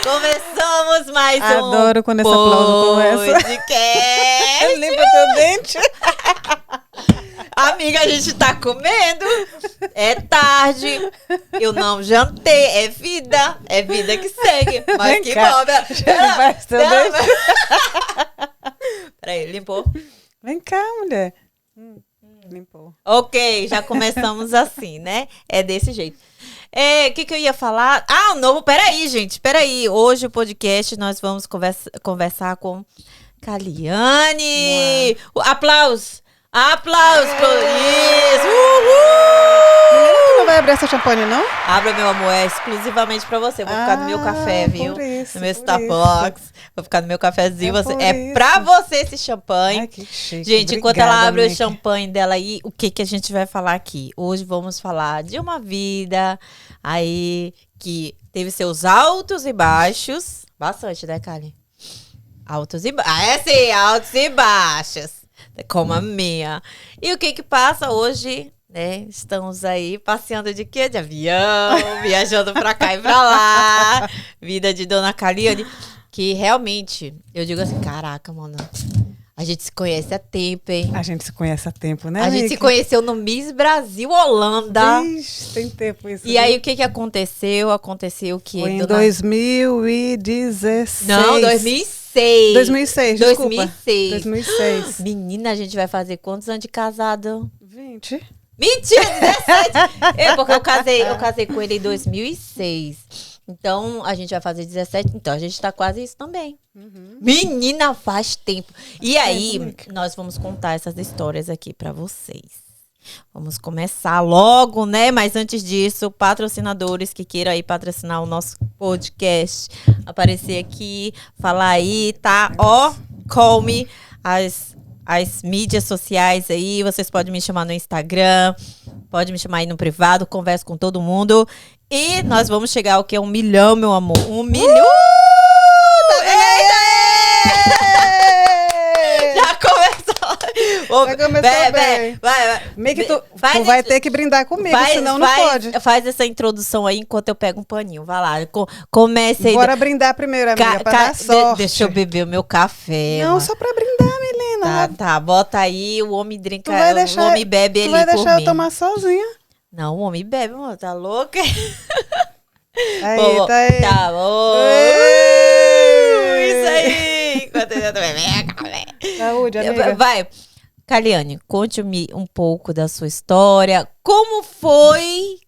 Começamos mais Adoro quando esse aplauso começa. Podcast. Limpa teu dente. Amiga, a gente tá comendo. É tarde. Eu não jantei. É vida que segue. Mas Vem que cá. bom. Faz teu dente. Peraí, limpou? Vem cá, mulher. Limpou. Ok, já começamos assim, né? É desse jeito. O que eu ia falar? Ah, o novo... Peraí, gente. Peraí. Hoje o podcast nós vamos conversar com Caliane. Aplausos. Aplausos por isso. Menina, tu não vai abrir essa champanhe, não? Abra, meu amor. É exclusivamente pra você. Vou ficar no meu café, viu? Por isso, no meu por Starbucks. isso. Vou ficar no meu cafezinho. É por É isso. pra você esse champanhe. Ai, que chique. Gente, enquanto Obrigada, ela abre amiga. o champanhe dela aí, o que a gente vai falar aqui? Hoje vamos falar de uma vida aí que teve seus altos e baixos. Bastante, né, Kali? Altos e baixos. É sim, altos e baixos. Como a minha. E o que passa hoje, né? Estamos aí passeando de quê? De avião, viajando pra cá e pra lá. Vida de Dona Caliane. Que realmente, eu digo assim, caraca, mano. A gente se conhece há tempo, hein? A gente se conhece há tempo, né, A gente se amiga? conheceu no Miss Brasil Holanda. Ixi, tem tempo isso. E aí, o que aconteceu? Aconteceu que... Foi em 2016. Não, 2006. 2006, desculpa. 2006. 2006. Menina, a gente vai fazer quantos anos de casado? 20. Mentira, 17! Porque eu casei com ele em 2006. Então, a gente vai fazer 17. Então, a gente tá quase isso também. Uhum. Menina, faz tempo. E aí, amiga. nós vamos contar essas histórias aqui pra vocês. Vamos começar logo, né? Mas antes disso, patrocinadores que queiram aí patrocinar o nosso podcast, aparecer aqui, falar aí, tá? Ó, call me, as mídias sociais aí, vocês podem me chamar no Instagram, pode me chamar aí no privado, converso com todo mundo. E nós vamos chegar ao que? 1 milhão, meu amor. 1 milhão! Já começou! Já começou bem. Vai. Meio que tu Faz vai isso. ter que brindar comigo, senão não pode. Faz essa introdução aí enquanto eu pego um paninho. Vai lá. Comece aí. Bora brindar primeiro, amiga, pra dar sorte. Deixa eu beber o meu café. Não, mano. só pra brindar, menina. Tá. Bota aí, o homem drinka, Tu vai deixar, o homem bebe tu ali vai por deixar mim. eu tomar sozinha. Não, o homem bebe, mano. Tá louca? Aí, Bom, tá aí. Tá bom. Ei! Isso aí. Enquanto eu tô bebendo café. Saúde, amiga. Vai. Caliane, conte-me um pouco da sua história. Como foi,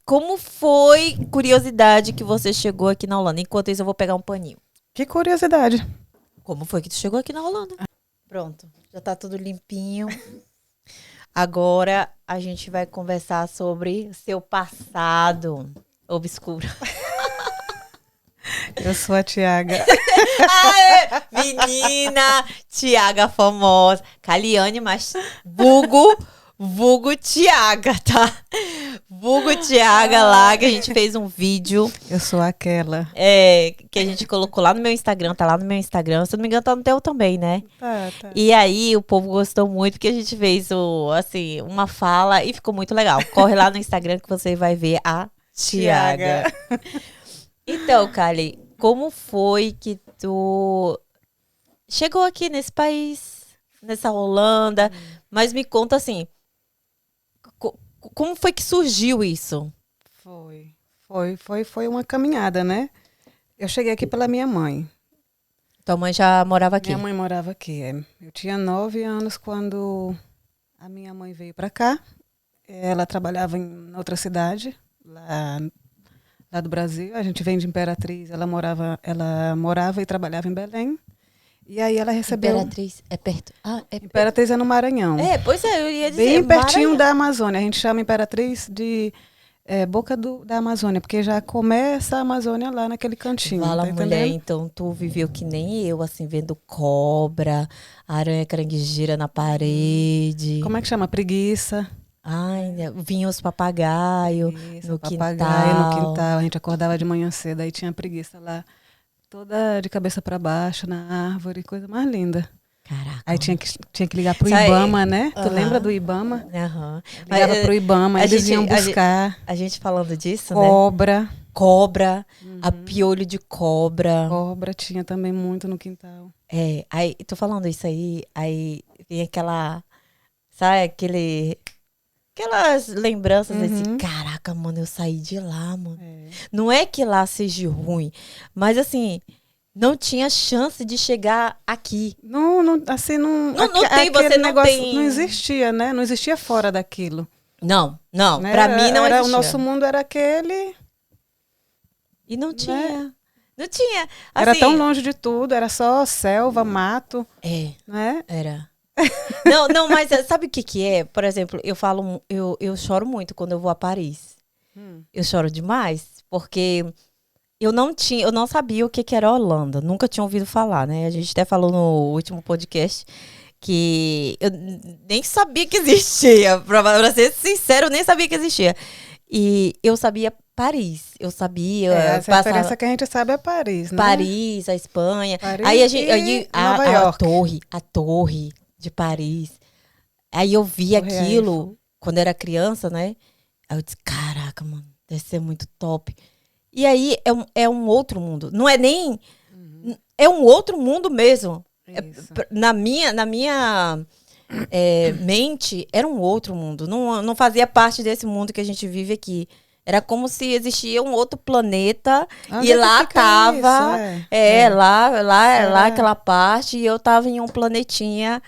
curiosidade, que você chegou aqui na Holanda? Enquanto isso, eu vou pegar um paninho. Que curiosidade. Como foi que tu chegou aqui na Holanda? Pronto, já tá tudo limpinho. Agora a gente vai conversar sobre seu passado obscuro. Eu sou a Tiaga. Aê, menina, Tiaga famosa. Caliane, mas vulgo Tiaga, tá? Vulgo Tiaga lá, que a gente fez um vídeo. Eu sou aquela. Que a gente colocou lá no meu Instagram, tá lá no meu Instagram. Se eu não me engano, tá no teu também, né? Tá. E aí, o povo gostou muito, porque a gente fez uma fala e ficou muito legal. Corre lá no Instagram que você vai ver a Tiaga. Então, Kali, como foi que tu chegou aqui nesse país, nessa Holanda? Mas me conta assim, como foi que surgiu isso? Foi uma caminhada, né? Eu cheguei aqui pela minha mãe. Tua mãe já morava aqui? Minha mãe morava aqui, Eu tinha 9 anos quando a minha mãe veio para cá. Ela trabalhava em outra cidade, lá do Brasil. A gente vem de Imperatriz. Ela morava e trabalhava em Belém. E aí ela recebeu... Imperatriz é perto. Imperatriz é no Maranhão. Pois é, eu ia dizer. Bem pertinho Maranhão. da Amazônia. A gente chama Imperatriz de boca da Amazônia, porque já começa a Amazônia lá naquele cantinho. Fala, tá mulher, entendendo? então tu viveu que nem eu, assim, vendo cobra, aranha caranguejeira na parede. Como é que chama? Preguiça. Ai, vinham os papagaios no Papagaio no quintal. quintal. A gente acordava de manhã cedo, aí tinha preguiça lá, toda de cabeça para baixo na árvore, coisa mais linda. Caraca. Aí tinha que ligar pro Sabe, Ibama, né? Tu aham. lembra do Ibama? Aham. Ligava pro Ibama, a eles gente- iam a gente- buscar A gente falando disso, né? cobra. Cobra, a piolho de cobra. Cobra tinha também muito no quintal. É, aí, tô falando isso aí vem aquela, sabe, aquelas lembranças assim, caraca, mano, eu saí de lá, mano. É. Não é que lá seja ruim, mas assim, não tinha chance de chegar aqui. Não, assim, não. Não tem, aquele você não negócio tem. não existia, né? Não existia fora daquilo. Não, Né? pra mim não era, existia. o nosso mundo era aquele. E não tinha. Não tinha. Era Assim, tão longe de tudo, era só selva, mato, É, né? era. Não, mas sabe o que que é? Por exemplo, eu choro muito quando eu vou a Paris. Eu choro demais, porque eu não sabia o que que era Holanda. Nunca tinha ouvido falar, né? A gente até falou no último podcast que eu nem sabia que existia. Pra ser sincero, eu nem sabia que existia. E eu sabia Paris. Eu sabia. Essa referência que a gente sabe é Paris, né? Paris, a Espanha. Paris Aí a gente. e Nova York. A torre de Paris. Aí eu vi Torre aquilo quando era criança, né? Aí eu disse, caraca, mano, deve ser muito top. E aí é um outro mundo. Não é nem. É um outro mundo mesmo. Isso. Na minha mente, era um outro mundo. Não fazia parte desse mundo que a gente vive aqui. Era como se existia um outro planeta Onde e é que lá fica tava. isso? Lá aquela parte, e eu tava em um planetinha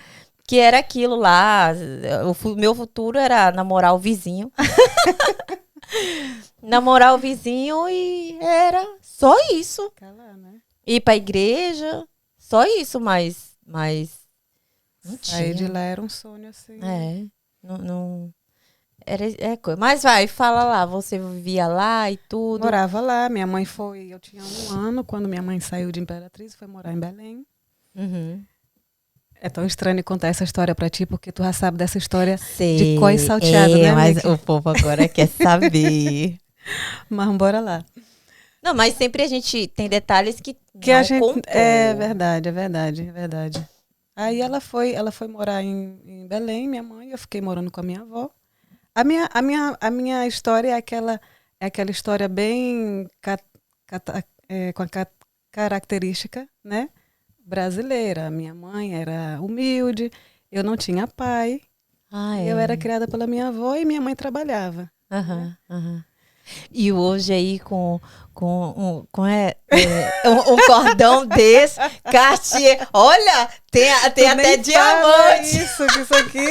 que era aquilo lá. Meu futuro era namorar o vizinho. Namorar o vizinho e era só isso. Fica lá, né? Ir pra igreja, só isso, mas não Sair de tinha. lá era um sonho, assim. Não era coisa. Mas vai, fala lá, você vivia lá e tudo. Morava lá, minha mãe foi... Eu tinha 1 ano quando minha mãe saiu de Imperatriz e foi morar em Belém. Uhum. É tão estranho contar essa história pra ti, porque tu já sabe dessa história Sei. de có e salteado, né, Mas Mickey? o povo agora quer saber. Mas bora lá. Não, mas sempre a gente tem detalhes que Que não a gente... contou. É verdade. Aí ela foi morar em Belém, minha mãe, eu fiquei morando com a minha avó. A minha história é aquela história bem com a característica, né, brasileira. Minha mãe era humilde, eu não tinha pai, eu era criada pela minha avó e minha mãe trabalhava. Aham. E hoje aí com um cordão desse, Cartier, olha, tem até diamante. Isso aqui.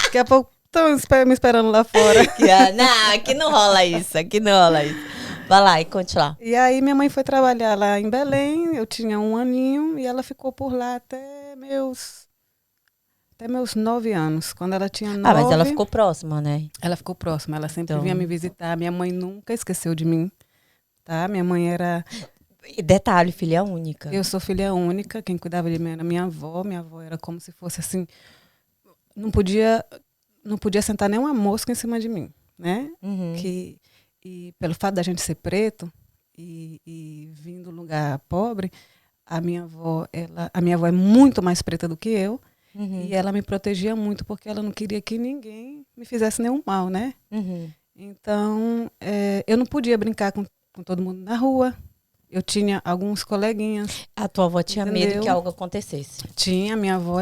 Daqui a pouco estão me esperando lá fora. Não, aqui não rola isso. Vai lá e conte lá. E aí minha mãe foi trabalhar lá em Belém, eu tinha 1 aninho e ela ficou por lá até meus 9 anos. Quando ela tinha 9... mas ela ficou próxima, né? Ela ficou próxima, ela sempre Então... vinha me visitar. Minha mãe nunca esqueceu de mim, tá? Minha mãe era... Detalhe, filha única. Eu sou filha única, quem cuidava de mim era minha avó. Minha avó era como se fosse assim... Não podia sentar nem uma mosca em cima de mim, né? Uhum. E pelo fato da gente ser preto e vir de um lugar pobre, a minha avó é muito mais preta do que eu. Uhum. E ela me protegia muito porque ela não queria que ninguém me fizesse nenhum mal, né? Uhum. Então, eu não podia brincar com todo mundo na rua. Eu tinha alguns coleguinhas. A tua avó tinha Entendeu? medo que algo acontecesse. Tinha, minha avó,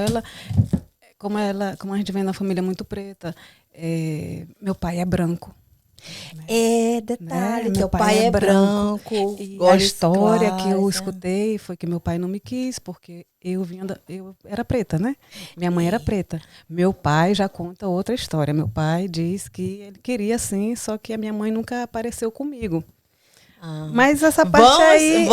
como a gente vem da família muito preta, meu pai é branco. Detalhe, Né? teu pai é branco. E a olhos história que eu claros, né? escutei foi que meu pai não me quis, porque eu era preta, né? Minha mãe era preta. Meu pai já conta outra história. Meu pai diz que ele queria sim, só que a minha mãe nunca apareceu comigo. Mas essa parte aí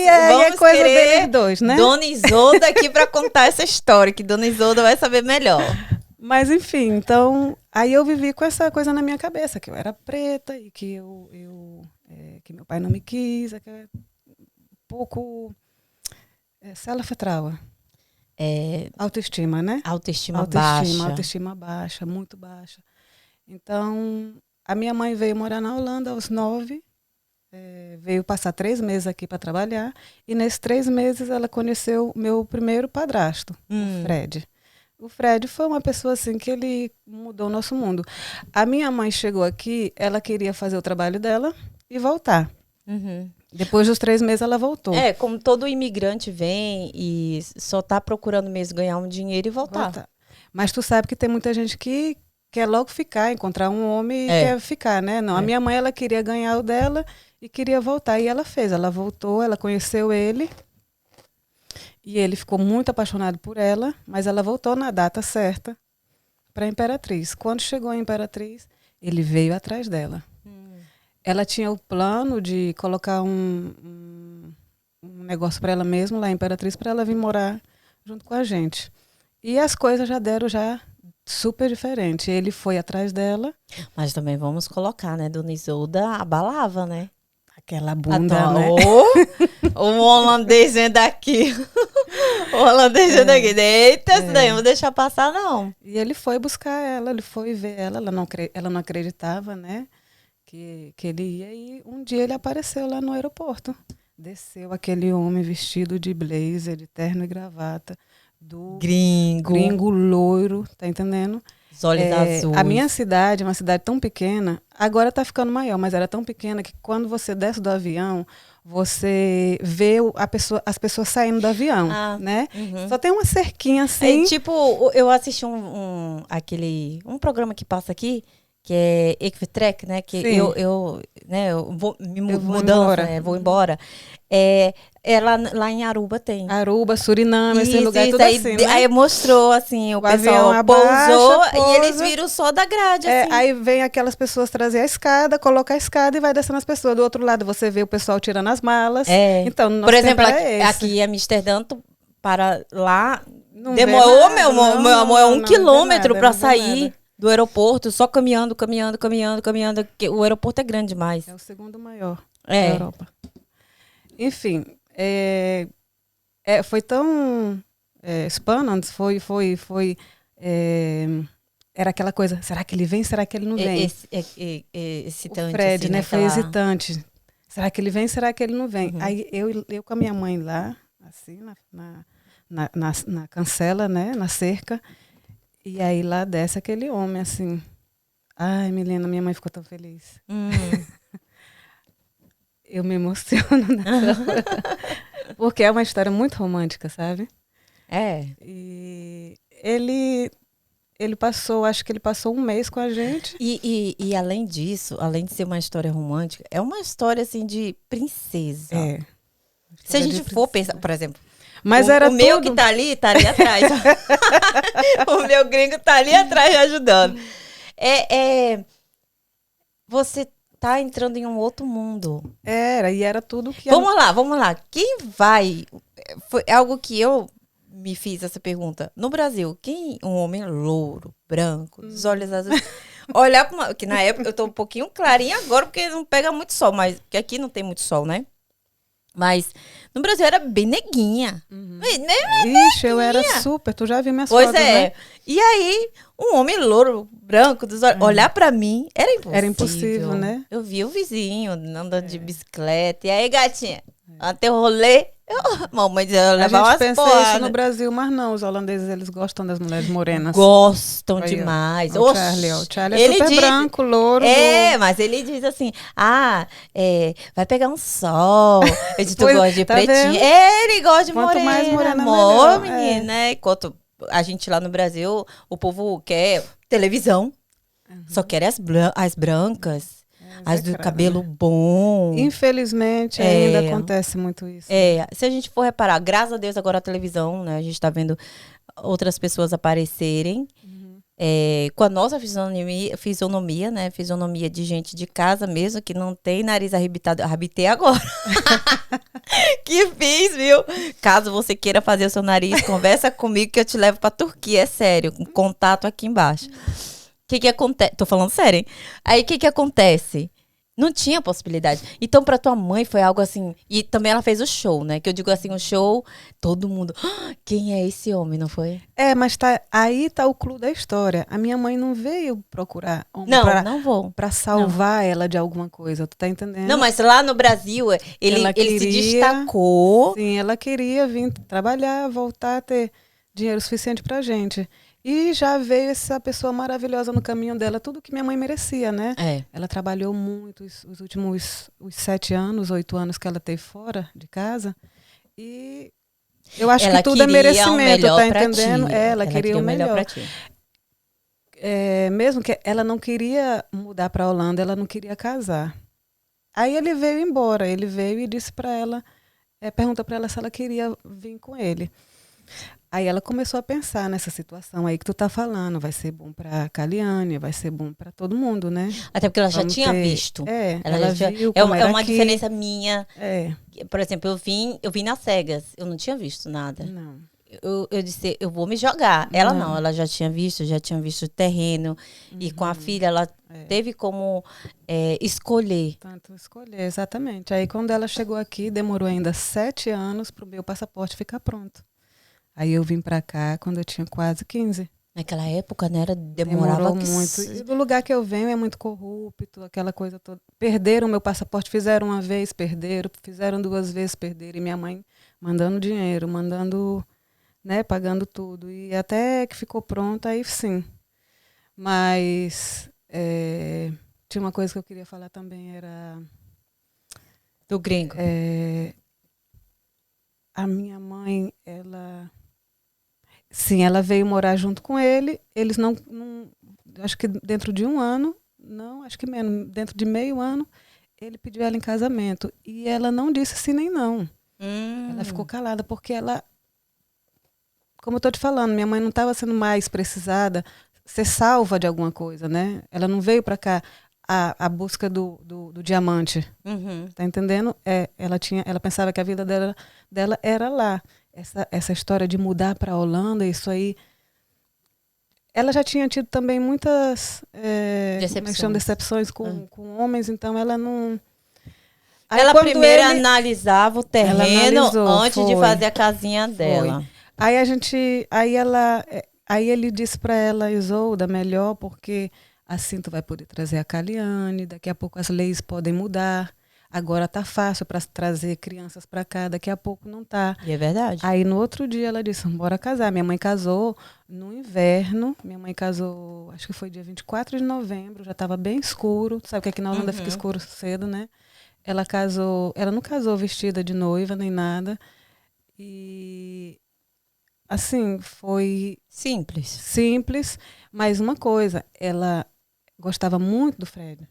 é coisa deles dois, né? Dona Isolda aqui para contar essa história, que Dona Isolda vai saber melhor. Mas enfim, então, aí eu vivi com essa coisa na minha cabeça, que eu era preta e que que meu pai não me quis, que é um pouco self-trauma. Autoestima, né? Autoestima baixa. Autoestima baixa, muito baixa. Então, a minha mãe veio morar na Holanda aos 9. veio passar 3 meses aqui para trabalhar. E nesses 3 meses ela conheceu meu primeiro padrasto, o Fred. O Fred foi uma pessoa assim que ele mudou o nosso mundo. A minha mãe chegou aqui, ela queria fazer o trabalho dela e voltar. Depois dos 3 meses ela voltou. Como todo imigrante vem e só tá procurando mesmo ganhar um dinheiro e voltar. Mas tu sabe que tem muita gente que quer logo ficar, encontrar um homem e quer ficar, né? Não, a minha mãe, ela queria ganhar o dela e queria voltar. E ela fez, ela voltou, ela conheceu ele. E ele ficou muito apaixonado por ela, mas ela voltou na data certa para a Imperatriz. Quando chegou a Imperatriz, ele veio atrás dela. Ela tinha o plano de colocar um negócio para ela mesma lá em Imperatriz, para ela vir morar junto com a gente. E as coisas já deram super diferente. Ele foi atrás dela. Mas também vamos colocar, né? Dona Isolda abalava, né? Aquela bunda, né? O holandês vem daqui. O holandês vem daqui. Eita, isso daí não vou deixar passar, não. E ele foi buscar ela, ele foi ver ela. Ela não acreditava, né? Que ele ia. E um dia ele apareceu lá no aeroporto. Desceu aquele homem vestido de blazer, de terno e gravata. Do gringo loiro, tá entendendo? Os olhos azuis. A minha cidade é uma cidade tão pequena, agora tá ficando maior, mas era tão pequena que quando você desce do avião, você vê as pessoas saindo do avião, né? Só tem uma cerquinha assim. Eu assisti um programa que passa aqui, que é Equitrek, né? Que eu vou vou embora. Lá em Aruba tem. Aruba, Suriname, esse lugar tudo aí, assim, né? Aí mostrou, assim, o pessoal pousou e eles viram só da grade, assim. Aí vem aquelas pessoas trazer a escada, coloca a escada e vai descendo as pessoas. Do outro lado você vê o pessoal tirando as malas. Então, por exemplo, aqui em Amsterdã, para lá, demorou, meu amor, 1 quilômetro para sair do aeroporto, só caminhando. O aeroporto é grande demais. É o segundo maior da Europa. Enfim, foi tão spannend, era aquela coisa, será que ele vem, será que ele não vem? Excitante, o Fred, assim, né, foi hesitante. Será que ele vem, será que ele não vem? Aí eu com a minha mãe lá, assim, na cancela, né, na cerca, e aí lá desce aquele homem, assim. Ai, Milena, minha mãe ficou tão feliz. Eu me emociono nessa hora. Porque é uma história muito romântica, sabe? E ele passou, acho que ele passou 1 mês com a gente. E além disso, além de ser uma história romântica, é uma história, assim, de princesa. Se a gente for pensar, por exemplo, mas o meu que tá ali atrás. O meu gringo tá ali atrás ajudando. Você tá entrando em um outro mundo. Era tudo que... Vamos lá. Quem vai... Foi algo que eu me fiz essa pergunta. No Brasil, um homem louro, branco, dos olhos azuis... Olhar pra que na época eu tô um pouquinho clarinha agora, porque não pega muito sol, mas porque aqui não tem muito sol, né? Mas no Brasil era bem neguinha. Ixi, eu era super. Tu já viu minhas fotos, né? E aí, um homem louro, branco, dos olhos, olhar pra mim, era impossível. Era impossível, né? Eu vi o vizinho andando de bicicleta. E aí, gatinha? Até o rolê. Mamãe dizia, eu levava umas pensa porradas. isso no Brasil, mas não. Os holandeses, eles gostam das mulheres morenas. Gostam aí, demais. O Charlie é super branco, louro. Mas ele diz assim, vai pegar um sol. Eu disse, tu gosta de pretinho. Ele gosta de Quanto morena. mais morena, amor, melhor. menina, né? Enquanto a gente lá no Brasil, o povo quer televisão. Só quer as brancas. As do cabelo bom. Infelizmente, ainda acontece muito isso. Se a gente for reparar, graças a Deus agora a televisão, né? A gente tá vendo outras pessoas aparecerem. Com a nossa fisionomia, né? Fisionomia de gente de casa mesmo, que não tem nariz arrebitado. Arrebitei agora. Que fiz, viu? Caso você queira fazer o seu nariz, conversa comigo que eu te levo pra Turquia, é sério. Com contato aqui embaixo. O que acontece? Tô falando sério, hein? Aí, o que acontece? Não tinha possibilidade. Então, pra tua mãe foi algo assim. E também ela fez o show, né? Que eu digo assim, o show, todo mundo. "Ah, quem é esse homem, não foi?" Mas aí tá o clou da história. A minha mãe não veio procurar homem Não, não vou. pra salvar ela de alguma coisa, tu tá entendendo? Não, mas lá no Brasil, ele se destacou. Sim, ela queria vir trabalhar, voltar a ter dinheiro suficiente pra gente. E já veio essa pessoa maravilhosa no caminho dela, tudo que minha mãe merecia, né? É. Ela trabalhou muito os últimos 7 anos, 8 anos que ela teve fora de casa. E eu acho Ela que tudo é queria o merecimento, melhor tá pra entendendo? ti. Ela queria o melhor. pra ti. Mesmo que ela não queria mudar para a Holanda, ela não queria casar. Aí ele veio embora, ele veio e disse para ela, perguntou para ela se ela queria vir com ele. Aí ela começou a pensar nessa situação aí que tu tá falando, vai ser bom para Caliane, vai ser bom para todo mundo, né? Até porque ela já Vamos tinha ter- visto. ela já viu é como era uma aqui. diferença minha. É, Por exemplo, eu vim nas cegas. Eu não tinha visto nada. não. Eu disse, eu vou me jogar. Ela Não. não, ela já tinha visto o terreno. E com a filha, ela teve como escolher. Tanto escolher, exatamente. Aí quando ela chegou aqui, demorou ainda 7 anos para o meu passaporte ficar pronto. Aí eu vim para cá quando eu tinha quase 15. Naquela época, né? Demorava Demorou muito. E do lugar que eu venho é muito corrupto, aquela coisa toda. Perderam o meu passaporte, fizeram uma vez, perderam, fizeram 2 vezes, perderam. E minha mãe mandando dinheiro, mandando, né, pagando tudo. E até que ficou pronto, aí sim. Mas tinha uma coisa que eu queria falar também, era Do gringo. a minha mãe, sim, ela veio morar junto com ele. Eles não, acho que dentro de 1 ano, não, acho que menos, dentro de meio ano, ele pediu ela em casamento. E ela não disse sim nem não. Ela ficou calada porque ela, como eu estou te falando, minha mãe não estava sendo mais precisada ser salva de alguma coisa, né? Ela não veio para cá a busca do diamante. Uhum. Tá entendendo? Ela pensava que a vida dela era lá. Essa história de mudar para a Holanda, isso aí. Ela já tinha tido também muitas decepções com homens, então ela não. Aí, Ela quando primeiro analisava o terreno analisou, antes de foi. fazer a casinha dela. Aí ele disse para ela, Isolda, melhor porque assim tu vai poder trazer a Caliane, daqui a pouco as leis podem mudar. Agora tá fácil para trazer crianças para cá, daqui a pouco não tá. E é verdade. Aí no outro dia ela disse, bora casar. Minha mãe casou no inverno. Minha mãe casou, acho que foi dia 24 de novembro, já estava bem escuro. Sabe que aqui na Holanda fica escuro cedo, né? Ela não casou vestida de noiva nem nada. E assim, foi simples, mas uma coisa, ela gostava muito do Fred.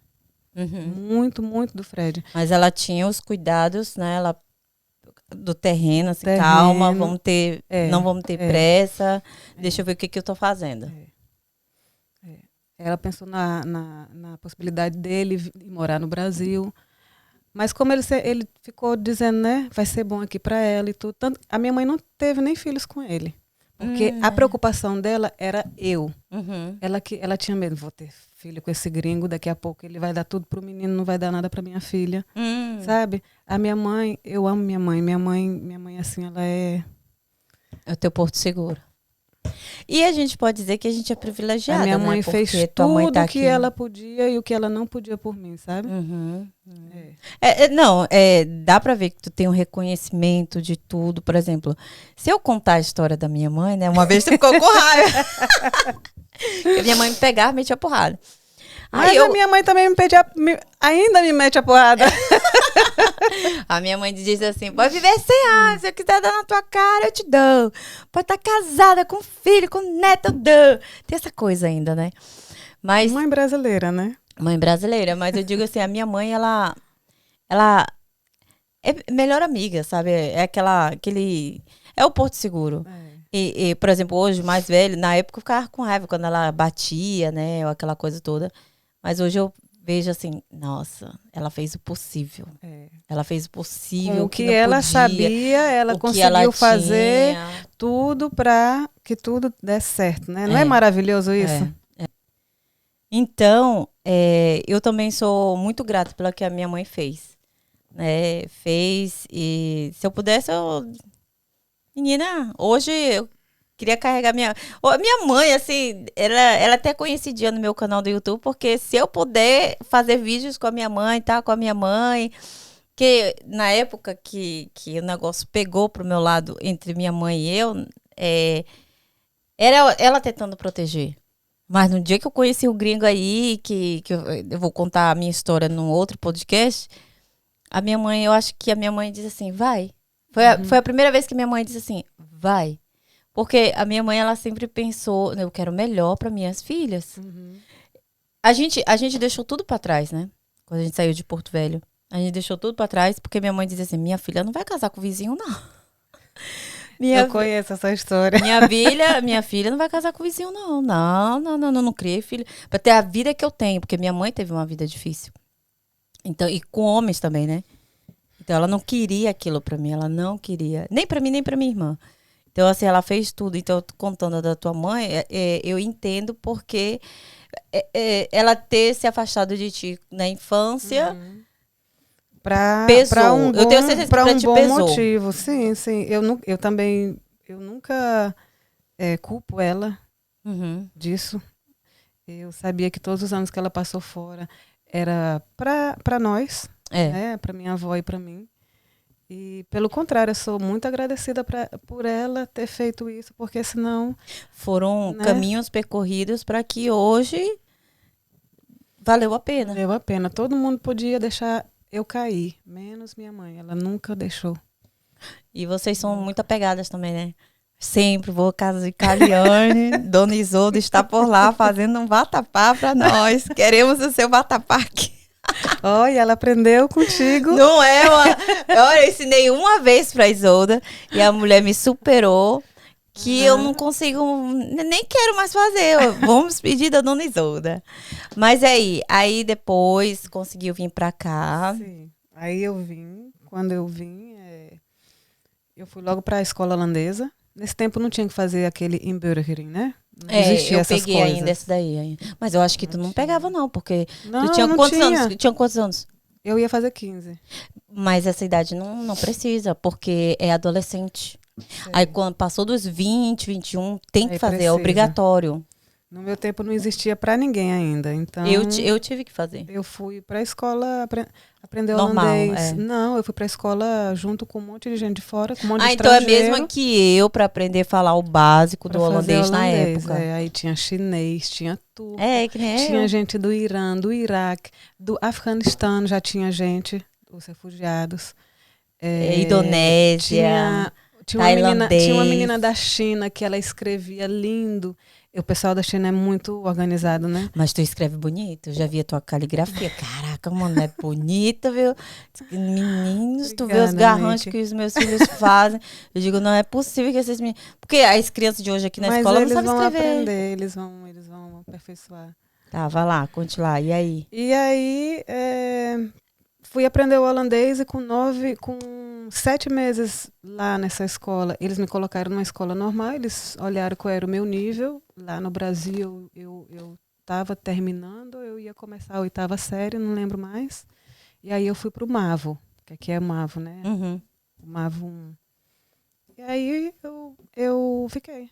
Muito, muito do Fred. Mas ela tinha os cuidados, né? Do terreno, assim, calma, não vamos ter pressa. Deixa eu ver o que eu tô fazendo. Ela pensou na possibilidade dele ir morar no Brasil. Mas como ele ficou dizendo, né, vai ser bom aqui para ela e tudo. Tanto, a minha mãe não teve nem filhos com ele. Porque a preocupação dela era eu. Ela tinha medo, vou ter filho com esse gringo, daqui a pouco ele vai dar tudo pro menino, não vai dar nada pra minha filha. Sabe? A minha mãe, eu amo minha mãe. Minha mãe, assim, ela é... É o teu porto seguro. E a gente pode dizer que a gente é privilegiada, a minha mãe, né? fez tudo tudo que ela podia e o que ela não podia por mim, sabe? Dá pra ver que tu tem um reconhecimento de tudo. Por exemplo, se eu contar a história da minha mãe, né? Uma vez tu ficou com raiva. Minha mãe me pegava e metia porrada. Mas a minha mãe também ainda me mete a porrada. A minha mãe diz assim, pode viver 100 anos, se eu quiser dar na tua cara, eu te dou. Pode estar casada com filho, com neto, eu dou. Tem essa coisa ainda, né? Mas, mãe brasileira, né? Mãe brasileira, mas eu digo assim, a minha mãe, ela é melhor amiga, sabe? É o porto seguro. E, por exemplo, hoje, mais velho, na época eu ficava com raiva quando ela batia, né? Ou aquela coisa toda. Mas hoje eu vejo assim, nossa, ela fez o possível. Ela fez o possível. Com o que ela podia, sabia, ela conseguiu fazer tudo para que tudo desse certo, né? Não é maravilhoso isso? Então, eu também sou muito grata pelo que a minha mãe fez. Né? Fez, e se eu pudesse, menina, hoje eu queria carregar minha mãe, assim, ela até é conhecidinha no meu canal do YouTube, porque se eu puder fazer vídeos com a minha mãe, tá? Com a minha mãe, que na época que o negócio pegou pro meu lado entre minha mãe e eu, era ela tentando proteger. Mas no dia que eu conheci o gringo aí, que eu vou contar a minha história num outro podcast, a minha mãe, eu acho que a minha mãe disse assim, vai. Foi a primeira vez que minha mãe disse assim, vai. Porque a minha mãe, ela sempre pensou, eu quero o melhor para minhas filhas. A gente deixou tudo para trás, né? Quando a gente saiu de Porto Velho. A gente deixou tudo para trás, porque minha mãe dizia assim, minha filha não vai casar com o vizinho, não. Eu conheço essa história. Minha filha não vai casar com o vizinho, não. Não criei filho. Pra ter a vida que eu tenho, porque minha mãe teve uma vida difícil. Então, e com homens também, né? Então, ela não queria aquilo pra mim, ela não queria. Nem pra mim, nem pra minha irmã. Então, assim, ela fez tudo. Então, contando da tua mãe, eu entendo porque ela ter se afastado de ti na infância pesou. Eu tenho certeza que pra ti bom pesou. motivo, sim. Eu também, eu nunca culpo ela disso. Eu sabia que todos os anos que ela passou fora era para nós, né? Para minha avó e para mim. E, pelo contrário, eu sou muito agradecida por ela ter feito isso, porque senão... Foram caminhos percorridos para que hoje valeu a pena. Valeu a pena. Todo mundo podia deixar eu cair, menos minha mãe. Ela nunca deixou. E vocês são muito apegadas também, né? Sempre vou à casa de Caliane, Dona Isolda está por lá fazendo um vatapá para nós. Queremos o seu vatapá aqui. Olha, ela aprendeu contigo. Não é, eu ensinei uma vez pra Isolda e a mulher me superou, que eu não consigo, nem quero mais fazer. Vamos pedir da Dona Isolda. Mas aí depois conseguiu vir pra cá. Sim. Aí eu vim, quando eu vim, eu fui logo pra escola holandesa. Nesse tempo não tinha que fazer aquele inburgering, né? Não existia eu essas peguei coisas. ainda esse daí. Mas eu acho que tu não pegava não, porque Não, tu tinha não quantos tinha. anos? Tinha quantos anos? Eu ia fazer 15. Mas essa idade não precisa, porque é adolescente. Aí quando passou dos 20, 21, tem que fazer, é obrigatório. No meu tempo não existia para ninguém ainda, então... Eu tive que fazer. Eu fui para a escola aprender Normal, holandês. Não, eu fui para a escola junto com um monte de gente de fora, com um monte de então é estrangeiro. mesmo que eu, para aprender a falar o básico do holandês na época. Aí tinha chinês, tinha turco, que nem tinha eu. gente do Irã, do Iraque, do Afeganistão, já tinha gente, os refugiados. Indonésia, tinha uma menina da China que ela escrevia lindo. E o pessoal da China é muito organizado, né? Mas tu escreve bonito, eu já vi a tua caligrafia. Caraca, mano, é bonita, viu? Meninos, tu vê os garranchos que os meus filhos fazem. Eu digo, não é possível que esses meninos... Porque as crianças de hoje aqui na escola não sabem escrever. Aprender, eles vão aperfeiçoar. Tá, vai lá, conte lá. E aí? E aí, fui aprender o holandês e com 7 meses lá nessa escola, eles me colocaram numa escola normal, eles olharam qual era o meu nível. Lá no Brasil, eu estava terminando, eu ia começar a 8ª série, não lembro mais. E aí eu fui para o MAVO, que aqui é o MAVO, né? O MAVO 1. E aí eu fiquei.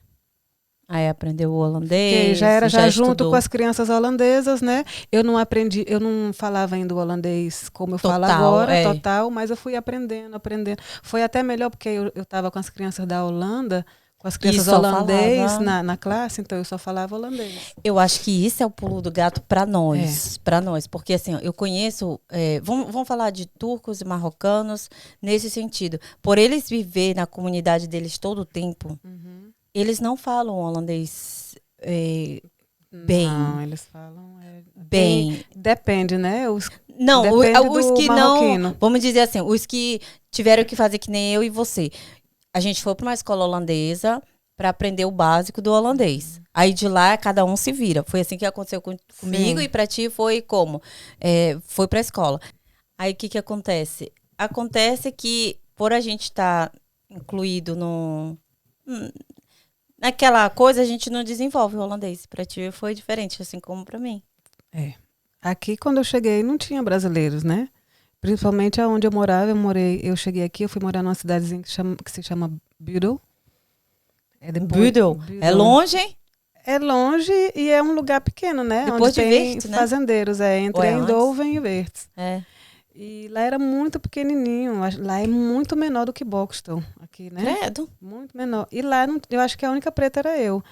Aí aprendeu o holandês. Já era já junto estudou. com as crianças holandesas, né? Eu não falava ainda o holandês como eu falo agora, total, mas eu fui aprendendo. Foi até melhor porque eu estava com as crianças da Holanda, com as crianças holandês na classe, então eu só falava holandês. Eu acho que isso é o pulo do gato para nós, porque assim, eu conheço, vamos falar de turcos e marrocanos nesse sentido, por eles viver na comunidade deles todo o tempo, eles não falam holandês bem. Não, eles falam bem. Depende, né? Os que marroquino. Não, vamos dizer assim, os que tiveram que fazer que nem eu e você. A gente foi para uma escola holandesa para aprender o básico do holandês. Aí de lá cada um se vira. Foi assim que aconteceu comigo. E para ti foi como? Foi para a escola. Aí o que acontece? Acontece que por a gente estar incluído naquela coisa, a gente não desenvolve o holandês. Para ti foi diferente, assim como para mim. Aqui, quando eu cheguei, não tinha brasileiros, né? Principalmente aonde eu morava, eu cheguei aqui, eu fui morar numa cidadezinha que se chama Budel. Budel. É longe, hein? É longe e é um lugar pequeno, né? Depois onde de tem Weert, né? fazendeiros, entre Ou é antes? Eindhoven e Weert. É. E lá era muito pequenininho, lá é muito menor do que Boxtel, aqui, né? Credo. Muito menor. E lá, eu acho que a única preta era eu.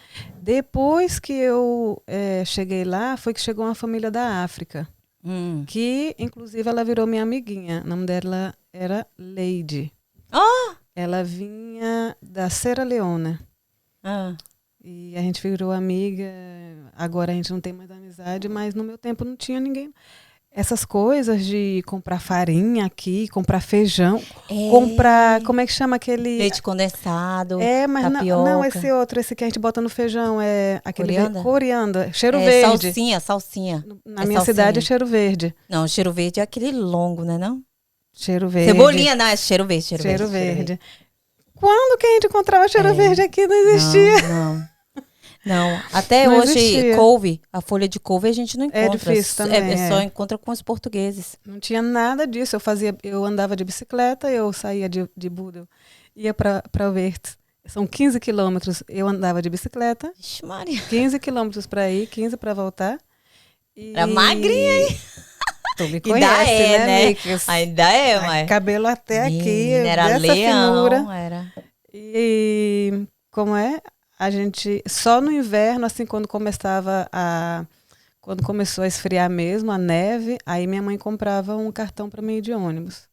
Depois que eu cheguei lá, foi que chegou uma família da África, que, inclusive, ela virou minha amiguinha. O nome dela era Lady. Ela vinha da Sierra Leone. E a gente virou amiga. Agora a gente não tem mais amizade, mas no meu tempo não tinha ninguém. Essas coisas de comprar farinha aqui, comprar feijão, comprar, como é que chama aquele... Leite condensado, mas tapioca. não, esse que a gente bota no feijão, é aquele Corianda? Corianda, cheiro verde. Salsinha. Na minha cidade é cheiro verde. Não, cheiro verde é aquele longo, né não? Cheiro verde. Cebolinha, não, é cheiro verde. Cheiro verde. Quando que a gente encontrava cheiro verde aqui? Não existia. Não, até não hoje, existia. Couve, a folha de couve a gente não encontra. É difícil também. Só encontra com os portugueses. Não tinha nada disso. Eu andava de bicicleta, eu saía de Budel, ia para Weert. São 15 quilômetros. Eu andava de bicicleta. Ixi, Maria. 15 quilômetros para ir, 15 para voltar. Era magrinha, hein? Tu me conhece, né, Micas? Ainda é, mas... Cabelo até aqui, era dessa leão, finura. Era. E como é? A gente, só no inverno, assim, quando começou a esfriar mesmo, a neve, aí minha mãe comprava um cartão para mim ir de ônibus.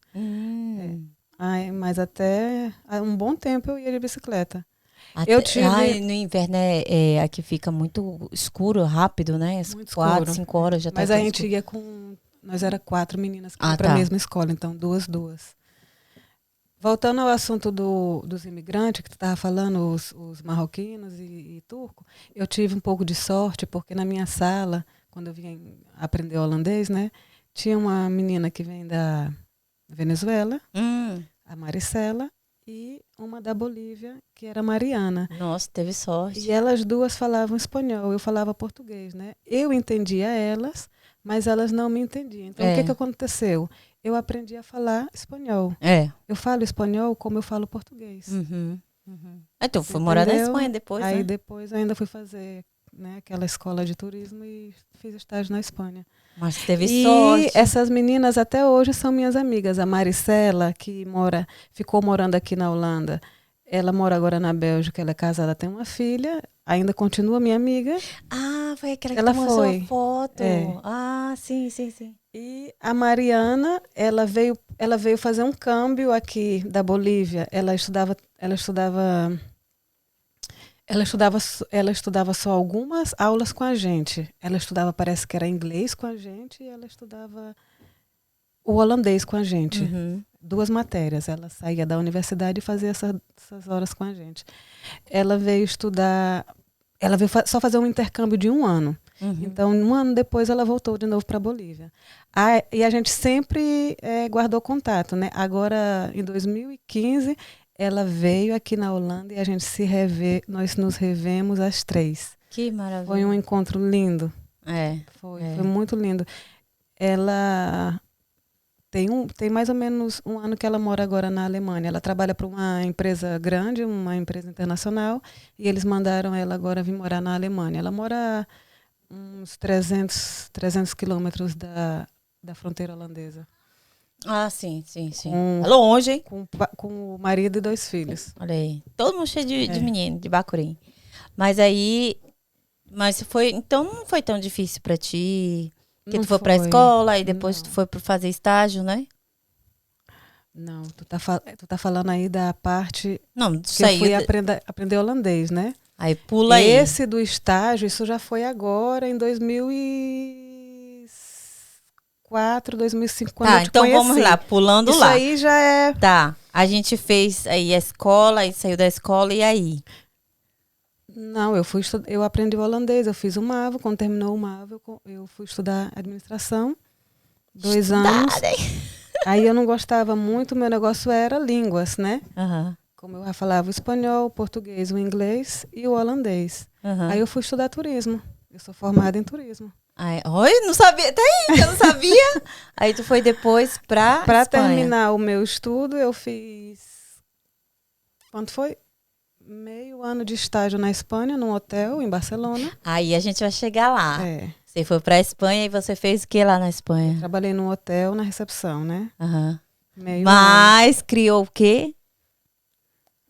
Mas até um bom tempo eu ia de bicicleta. No inverno aqui fica muito escuro, rápido, né? Muito 4, 5 horas já tá. Mas a gente ia nós era 4 meninas que iam para a mesma escola, então duas. Voltando ao assunto dos imigrantes, que tu estava falando, os marroquinos e turcos, eu tive um pouco de sorte, porque na minha sala, quando eu vim aprender holandês, né, tinha uma menina que vem da Venezuela, a Maricela, e uma da Bolívia, que era a Mariana. Nossa, teve sorte. E elas duas falavam espanhol, eu falava português, né? Eu entendia elas, mas elas não me entendiam. Então, o que aconteceu? Eu aprendi a falar espanhol. Eu falo espanhol como eu falo português. Então, fui morar na Espanha depois, Aí né? depois eu ainda fui fazer, né, aquela escola de turismo e fiz estágio na Espanha. Mas teve sorte. E essas meninas até hoje são minhas amigas. A Maricela, que ficou morando aqui na Holanda, ela mora agora na Bélgica, ela é casada, tem uma filha, ainda continua minha amiga. Foi aquela que mostrou a foto. Sim. E a Mariana, ela veio fazer um câmbio aqui da Bolívia. Ela estudava só algumas aulas com a gente. Ela estudava, parece que era inglês com a gente, e ela estudava o holandês com a gente. 2 matérias. Ela saía da universidade e fazia essas horas com a gente. Ela veio só fazer um intercâmbio de 1 ano. Então, 1 ano depois, ela voltou de novo para a Bolívia. E a gente sempre guardou contato, né? Agora, em 2015, ela veio aqui na Holanda e a gente nós nos revemos as 3. Que maravilha. Foi um encontro lindo. Foi muito lindo. Ela tem mais ou menos 1 ano que ela mora agora na Alemanha. Ela trabalha para uma empresa grande, uma empresa internacional, e eles mandaram ela agora vir morar na Alemanha. Ela mora uns 300 quilômetros da fronteira holandesa. Sim. É longe, hein? Com o marido e 2 filhos. Olha aí. Todo mundo cheio de menino, de bacurim. Mas aí... Então não foi tão difícil pra ti... Que tu foi pra escola e depois tu foi pra fazer estágio, né? Não, tu tá falando aí da parte não, que eu fui aprender holandês, né? Aí pula aí. Esse do estágio, isso já foi agora, em 2004, 2005, quando eu te então conheci. Vamos lá, pulando isso lá. Isso aí já é... Tá, a gente fez aí a escola, aí saiu da escola, e aí? Não, eu aprendi holandês, eu fiz o MAVO, quando terminou o MAVO, eu fui estudar administração, 2 anos. Aí eu não gostava muito, meu negócio era línguas, né? Como eu já falava o espanhol, o português, o inglês e o holandês. Aí eu fui estudar turismo, eu sou formada em turismo. Ai, oi, não sabia. Tá aí, eu não sabia. Aí tu foi depois pra Para Espanha. terminar o meu estudo, eu fiz. Quanto foi? Meio ano de estágio na Espanha, num hotel em Barcelona. Aí a gente vai chegar lá. É. Você foi pra Espanha e você fez o que lá na Espanha? Trabalhei num hotel na recepção, né? Aham. Meio ano. Mas criou o quê?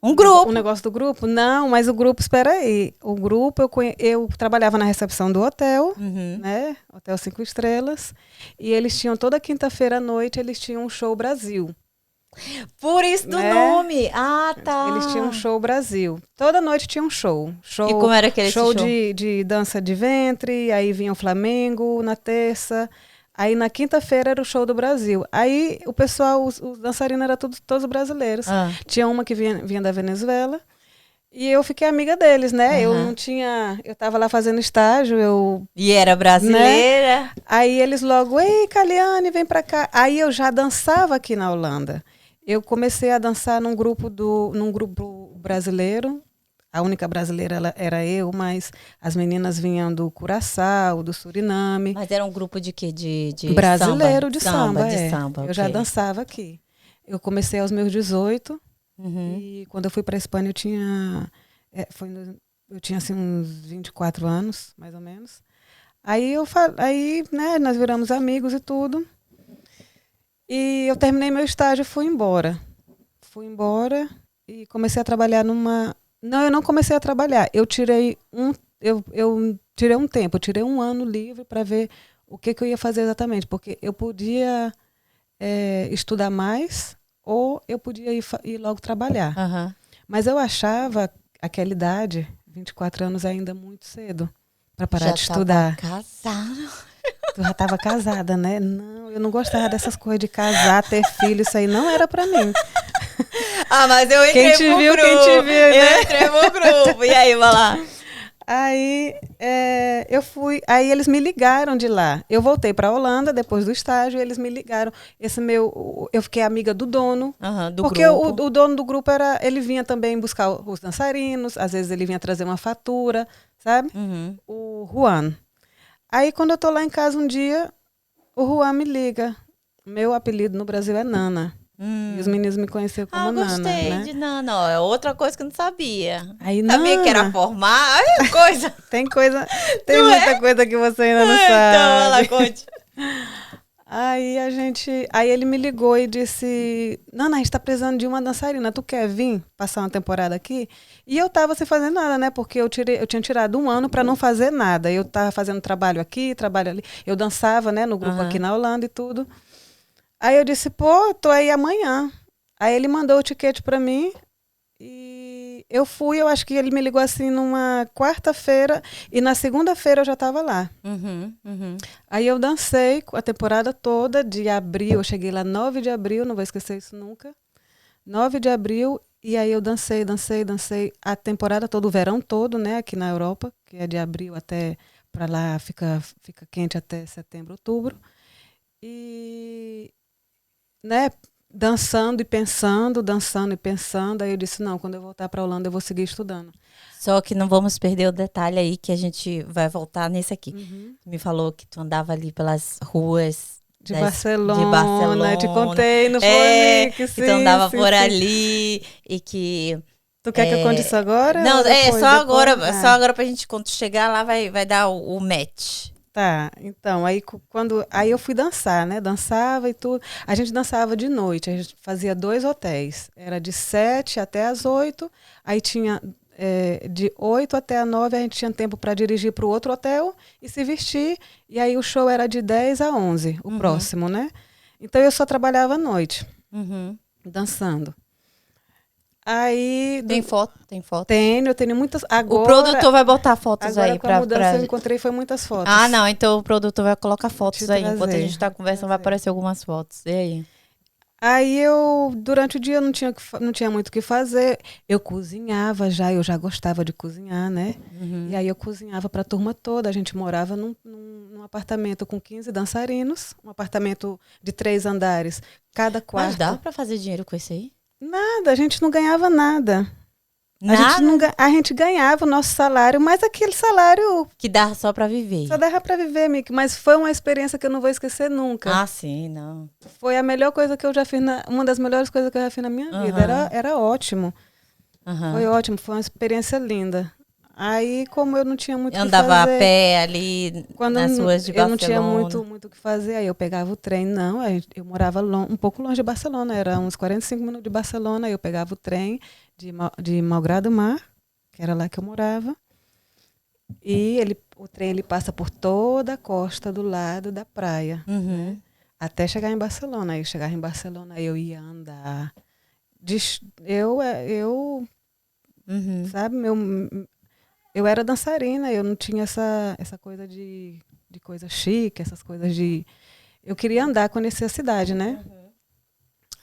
Um grupo. O negócio do grupo? Não, mas o grupo, espera aí. O grupo, eu trabalhava na recepção do hotel, Uhum. né? Hotel 5 estrelas. E eles tinham, toda quinta-feira à noite, eles tinham um show Brasil. Por isso do Né? nome. Ah, tá. Eles tinham um show Brasil. Toda noite tinha um show. E como era aquele show? De dança de ventre, aí vinha o Flamengo na terça. Aí na quinta-feira era o show do Brasil. Aí o pessoal, os dançarinos eram todos brasileiros. Ah. Tinha uma que vinha da Venezuela. E eu fiquei amiga deles, né? Eu Aham. não tinha. Eu tava lá fazendo estágio, E era brasileira. Aí eles logo, ei, Caliane, vem pra cá. Aí eu já dançava aqui na Holanda. Eu comecei a dançar num grupo brasileiro. A única brasileira era eu, mas as meninas vinham do Curaçao, do Suriname. Mas era um grupo de quê? De Brasileiro samba? de samba, de é. samba, Eu já ok. dançava aqui. Eu comecei aos meus 18 Uhum. e quando eu fui para a Espanha eu tinha eu tinha assim uns 24 anos, mais ou menos. Aí, né, nós viramos amigos e tudo. E eu terminei meu estágio e fui embora. Fui embora e comecei a trabalhar numa. Não, eu não comecei a trabalhar. Eu tirei eu tirei um tempo, eu tirei um ano livre para ver o que eu ia fazer exatamente, porque eu podia estudar mais ou eu podia ir logo trabalhar. Aham. Mas eu achava aquela idade, 24 anos ainda muito cedo, para parar de estudar. Casada. Tu já estava casada, né? Não, eu não gostava dessas coisas de casar, ter filho, isso aí não era para mim. Ah, mas eu entrei Quem te pro viu, grupo. quem te viu, né? Eu entrei pro grupo. E aí, vai lá. Aí eu fui, aí eles me ligaram de lá. Eu voltei para a Holanda depois do estágio, e eles me ligaram. Eu fiquei amiga do dono, Aham, do porque grupo. o dono do grupo ele vinha também buscar os dançarinos, às vezes ele vinha trazer uma fatura, sabe? Uhum. O Juan. Aí quando eu tô lá em casa um dia, o Juan me liga. Meu apelido no Brasil é Nana. E os meninos me conheciam como Nana, Gostei né? de Nana. Ó, é outra coisa que eu não sabia. Aí, Sabia que era Nana, formar. Ai, coisa. tem Não muita coisa que você ainda não Então, vai lá, sabe. conte. Aí ele me ligou e disse, Nana, a gente tá precisando de uma dançarina, tu quer vir passar uma temporada aqui? E eu tava sem fazer nada, né? Porque eu tinha tirado um ano para não fazer nada. Eu tava fazendo trabalho aqui, trabalho ali. Eu dançava, né, no grupo aqui na Holanda e tudo. Aí eu disse, pô, tô aí amanhã. Aí ele mandou o tiquete para mim e eu fui, eu acho que ele me ligou assim numa quarta-feira e na segunda-feira eu já tava lá. Uhum, uhum. Aí eu dancei a temporada toda de abril, eu cheguei lá 9 de abril, não vou esquecer isso nunca. 9 de abril, e aí eu dancei a temporada toda, o verão todo, né, aqui na Europa, que é de abril até, para lá fica quente até setembro, outubro. E, né, dançando e pensando, aí eu disse, não, quando eu voltar para a Holanda eu vou seguir estudando. Só que não vamos perder o detalhe aí que a gente vai voltar nesse aqui. Uhum. Tu me falou que tu andava ali pelas ruas De Barcelona. Barcelona, te contei, não foi, Que sim, tu andava sim, por sim. ali e que... Tu quer que eu conte isso agora? Não, ou depois? só agora, Depois? só agora pra gente, quando chegar lá, vai dar o match. Tá, então, aí eu fui dançar, né? Dançava e tudo. A gente dançava de noite, a gente fazia 2 hotéis. Era de 7 até as 8, aí tinha de 8 até as 9, a gente tinha tempo para dirigir para o outro hotel e se vestir. E aí o show era de 10 a 11, o próximo, né? Então eu só trabalhava à noite, dançando. Aí... Tem foto? Tem foto? Eu tenho muitas... Agora, O produtor vai botar fotos agora aí com a mudança eu encontrei foi muitas fotos. Ah, não, então o produtor vai colocar fotos Te aí. Enquanto a trazer, gente tá conversando, vai aparecer algumas fotos. E aí? Aí durante o dia, não tinha muito o que fazer. Eu cozinhava já, eu já gostava de cozinhar, né? E aí eu cozinhava para a turma toda. A gente morava num apartamento com 15 dançarinos, um apartamento de 3 andares, cada quarto. Mas dá pra fazer dinheiro com isso aí? Nada, a gente não ganhava nada. A gente ganhava o nosso salário, mas aquele salário... Que dava só pra viver. Só dava pra viver, Miki. Mas foi uma experiência que eu não vou esquecer nunca. Ah, sim, não. Foi a melhor coisa que eu já fiz, uma das melhores coisas que eu já fiz na minha vida. Era ótimo. Foi ótimo, foi uma experiência linda. Aí, como eu não tinha muito o que fazer... Andava a pé ali nas ruas de Barcelona. Eu não tinha muito o que fazer, aí eu pegava o trem. Não, eu morava um pouco longe de Barcelona, era uns 45 minutos de Barcelona. Aí eu pegava o trem de Malgrado Mar, que era lá que eu morava. E o trem ele passa por toda a costa do lado da praia. Né? Até chegar em Barcelona. Aí eu chegava em Barcelona, eu ia andar. Sabe, eu era dançarina, eu não tinha essa coisa de coisa chique, essas coisas de... Eu queria andar, conhecer a cidade, né?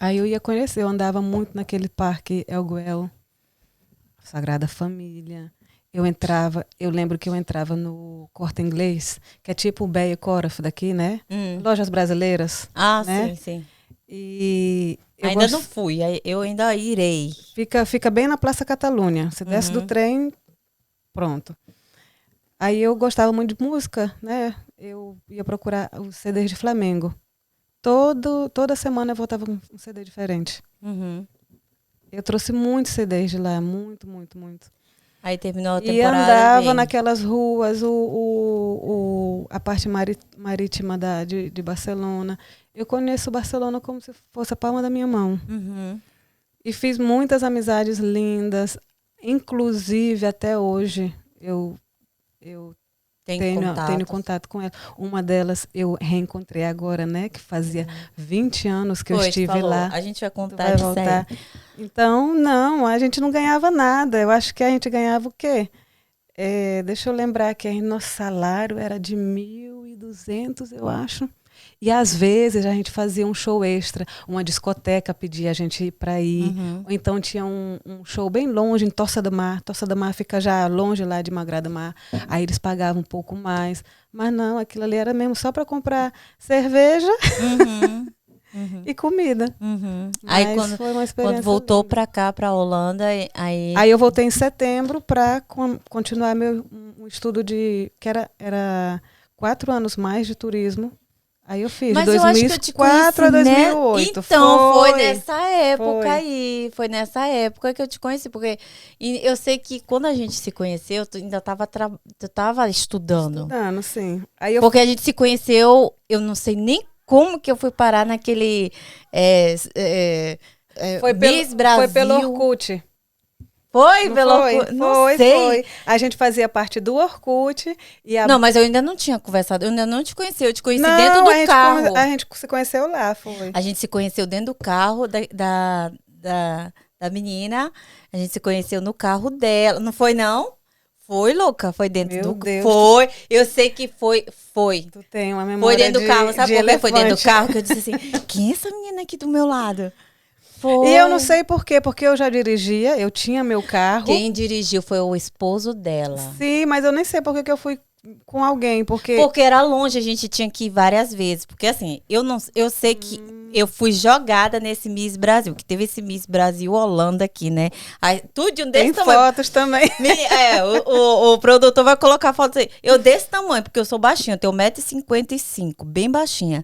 Aí eu ia conhecer, eu andava muito naquele parque El Güell, Sagrada Família. Eu lembro que eu entrava no Corte Inglês, que é tipo o Bé e Coraf daqui, né? Lojas brasileiras. Ah, né? sim. E ainda não fui, eu ainda irei. Fica bem na Praça Catalunha. Você desce do trem... Pronto. Aí eu gostava muito de música, né? Eu ia procurar os CDs de Flamengo. Toda semana eu voltava com um CD diferente. Eu trouxe muitos CDs de lá, muito, muito, muito. Aí terminou a temporada. E andava naquelas ruas, a parte marítima de Barcelona. Eu conheço Barcelona como se fosse a palma da minha mão. E fiz muitas amizades lindas. Inclusive, até hoje, eu tenho contato com ela. Uma delas eu reencontrei agora, né? Que fazia 20 anos que eu estive lá. A gente vai contar disso aí. Então, não, a gente não ganhava nada. Eu acho que a gente ganhava o quê? Deixa eu lembrar que nosso salário era de 1.200, eu acho. E às vezes a gente fazia um show extra, uma discoteca pedia a gente para ir, ou então tinha um show bem longe, em Tossa do Mar. Tossa do Mar fica já longe lá de Malgrado Mar, aí eles pagavam um pouco mais. Mas não, aquilo ali era mesmo só para comprar cerveja e comida. Aí foi uma experiência quando voltou linda. para cá, para Holanda, Aí eu voltei em setembro para continuar meu estudo que era 4 anos mais de turismo. Aí eu fiz de 2004 a 2008. Então, foi nessa época aí. Foi nessa época que eu te conheci. Porque eu sei que quando a gente se conheceu, tu ainda tava estudando. Estudando, sim. Porque a gente se conheceu, eu não sei nem como que eu fui parar naquele Miss Brasil. Foi pelo Orkut. Foi pelo Orkut? Não sei. Foi. A gente fazia parte do Orkut. Não, mas eu ainda não tinha conversado. Eu ainda não te conheci. Eu te conheci dentro do carro. A gente se conheceu lá, foi. A gente se conheceu dentro do carro da menina. A gente se conheceu no carro dela. Não foi, não? Foi, louca? Foi dentro Meu do Deus. Foi. Eu sei que foi. Tu tem uma memória foi dentro do carro. Sabe por que foi dentro do elefante. carro? Que eu disse assim, quem é essa menina aqui do meu lado? Foi. E eu não sei por quê, porque eu já dirigia, eu tinha meu carro. Quem dirigiu foi o esposo dela. Sim, mas eu nem sei por que eu fui com alguém, porque era longe, a gente tinha que ir várias vezes. Porque assim, eu sei que eu fui jogada nesse Miss Brasil, que teve esse Miss Brasil Holanda aqui, né? Aí, tudo de um desse tem tamanho. fotos também. O produtor vai colocar fotos aí. Eu desse tamanho, porque eu sou baixinha, eu tenho 1,55 m, bem baixinha.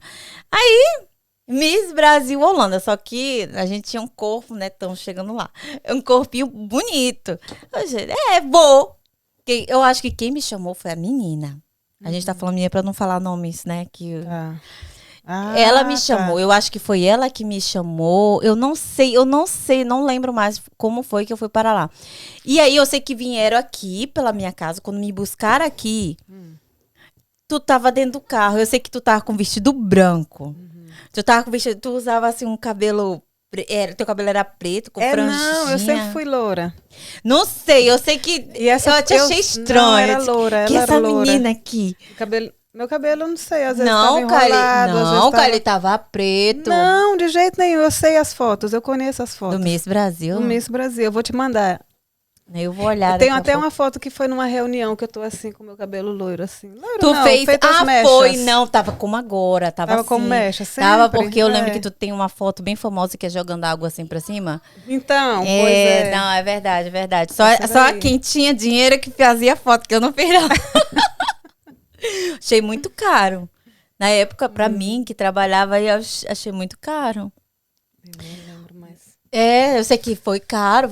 Aí, Miss Brasil Holanda, só que a gente tinha um corpo, né? Estamos chegando lá. Um corpinho bonito. Vou. Eu acho que quem me chamou foi a menina. A gente tá falando menina pra não falar nomes, né? Ela me chamou. Eu acho que foi ela que me chamou. Eu não sei, não lembro mais como foi que eu fui para lá. E aí eu sei que vieram aqui pela minha casa, quando me buscaram aqui. Tu tava dentro do carro. Eu sei que tu tava com vestido branco. Tu tava com vestido, tu usava assim um cabelo, teu cabelo era preto, com franjinha. Não, eu sempre fui loura. Não sei, eu sei que eu te achei estranho. Não, era loura, ela que era essa loura. menina aqui? Meu cabelo, eu não sei, às vezes tava enrolado. Ele tava preto. Não, de jeito nenhum, eu sei as fotos, eu conheço as fotos. Do Miss Brasil? Do Miss Brasil, eu vou te mandar. Eu vou olhar. Eu tenho daqui a até pouco. uma foto que foi numa reunião que eu tô assim com o meu cabelo loiro, assim. Loiro Tu não, fez. feito as mechas. Foi, não, tava como agora. Tava Tava assim. como mecha, Tava sempre. porque eu lembro É. que tu tem uma foto bem famosa que é jogando água assim pra cima. Então, pois é. Não, é verdade, é verdade. Só, Essa só daí. quem tinha dinheiro que fazia foto, que eu não fiz, não. Achei muito caro. Na época, pra mim, que trabalhava aí, eu achei muito caro. Eu nem lembro mais. Eu sei que foi caro.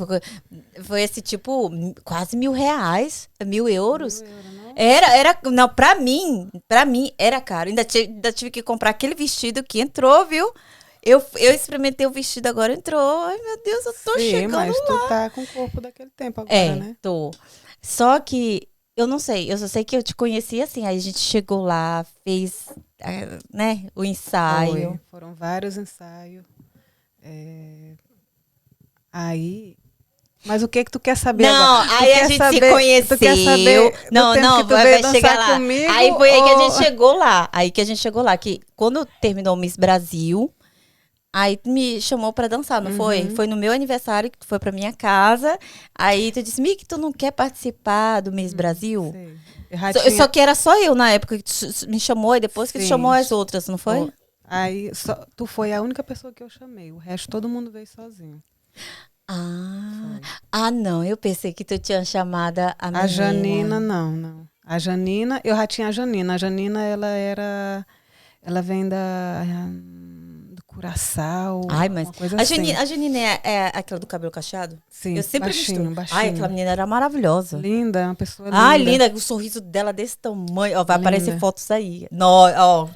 Foi esse tipo, quase R$ 1.000, 1.000 euros. Não? Não, pra mim era caro. Ainda tive que comprar aquele vestido que entrou, viu? Eu experimentei o vestido, agora entrou. Ai, meu Deus, eu tô Sim, chegando mas lá. tu tá com o corpo daquele tempo agora, né? Tô. Só que, eu não sei, eu só sei que eu te conheci assim, aí a gente chegou lá, fez, né, o ensaio. Foi. Foram vários ensaios. Aí... Mas o que tu quer saber Não, agora? aí a gente se conheceu. Tu quer saber Não, do tempo que tu vai veio chegar dançar lá. comigo? Aí foi aí que a ou- gente chegou lá. Aí que a gente chegou lá, que quando terminou o Miss Brasil, aí tu me chamou pra dançar, não foi? Foi no meu aniversário que tu foi pra minha casa. Aí tu disse, Mick, tu não quer participar do Miss Brasil? Sei. Eu já Só que era só eu na época que tu me chamou e depois que tu Sim. chamou as outras, não foi? Aí tu foi a única pessoa que eu chamei. O resto todo mundo veio sozinho. Não, eu pensei que tu tinha chamado a menina. A Janina, não. A Janina, eu já tinha a Janina. A Janina, ela vem do Curaçao, Ai, mas uma coisa a assim. Janine é aquela do cabelo cacheado? Sim, Eu sempre baixinho, misturo. baixinho. Ai, aquela menina era maravilhosa. Linda, uma pessoa linda. Ai, linda, o sorriso dela desse tamanho. Ó, vai Linda. aparecer fotos aí. Ó.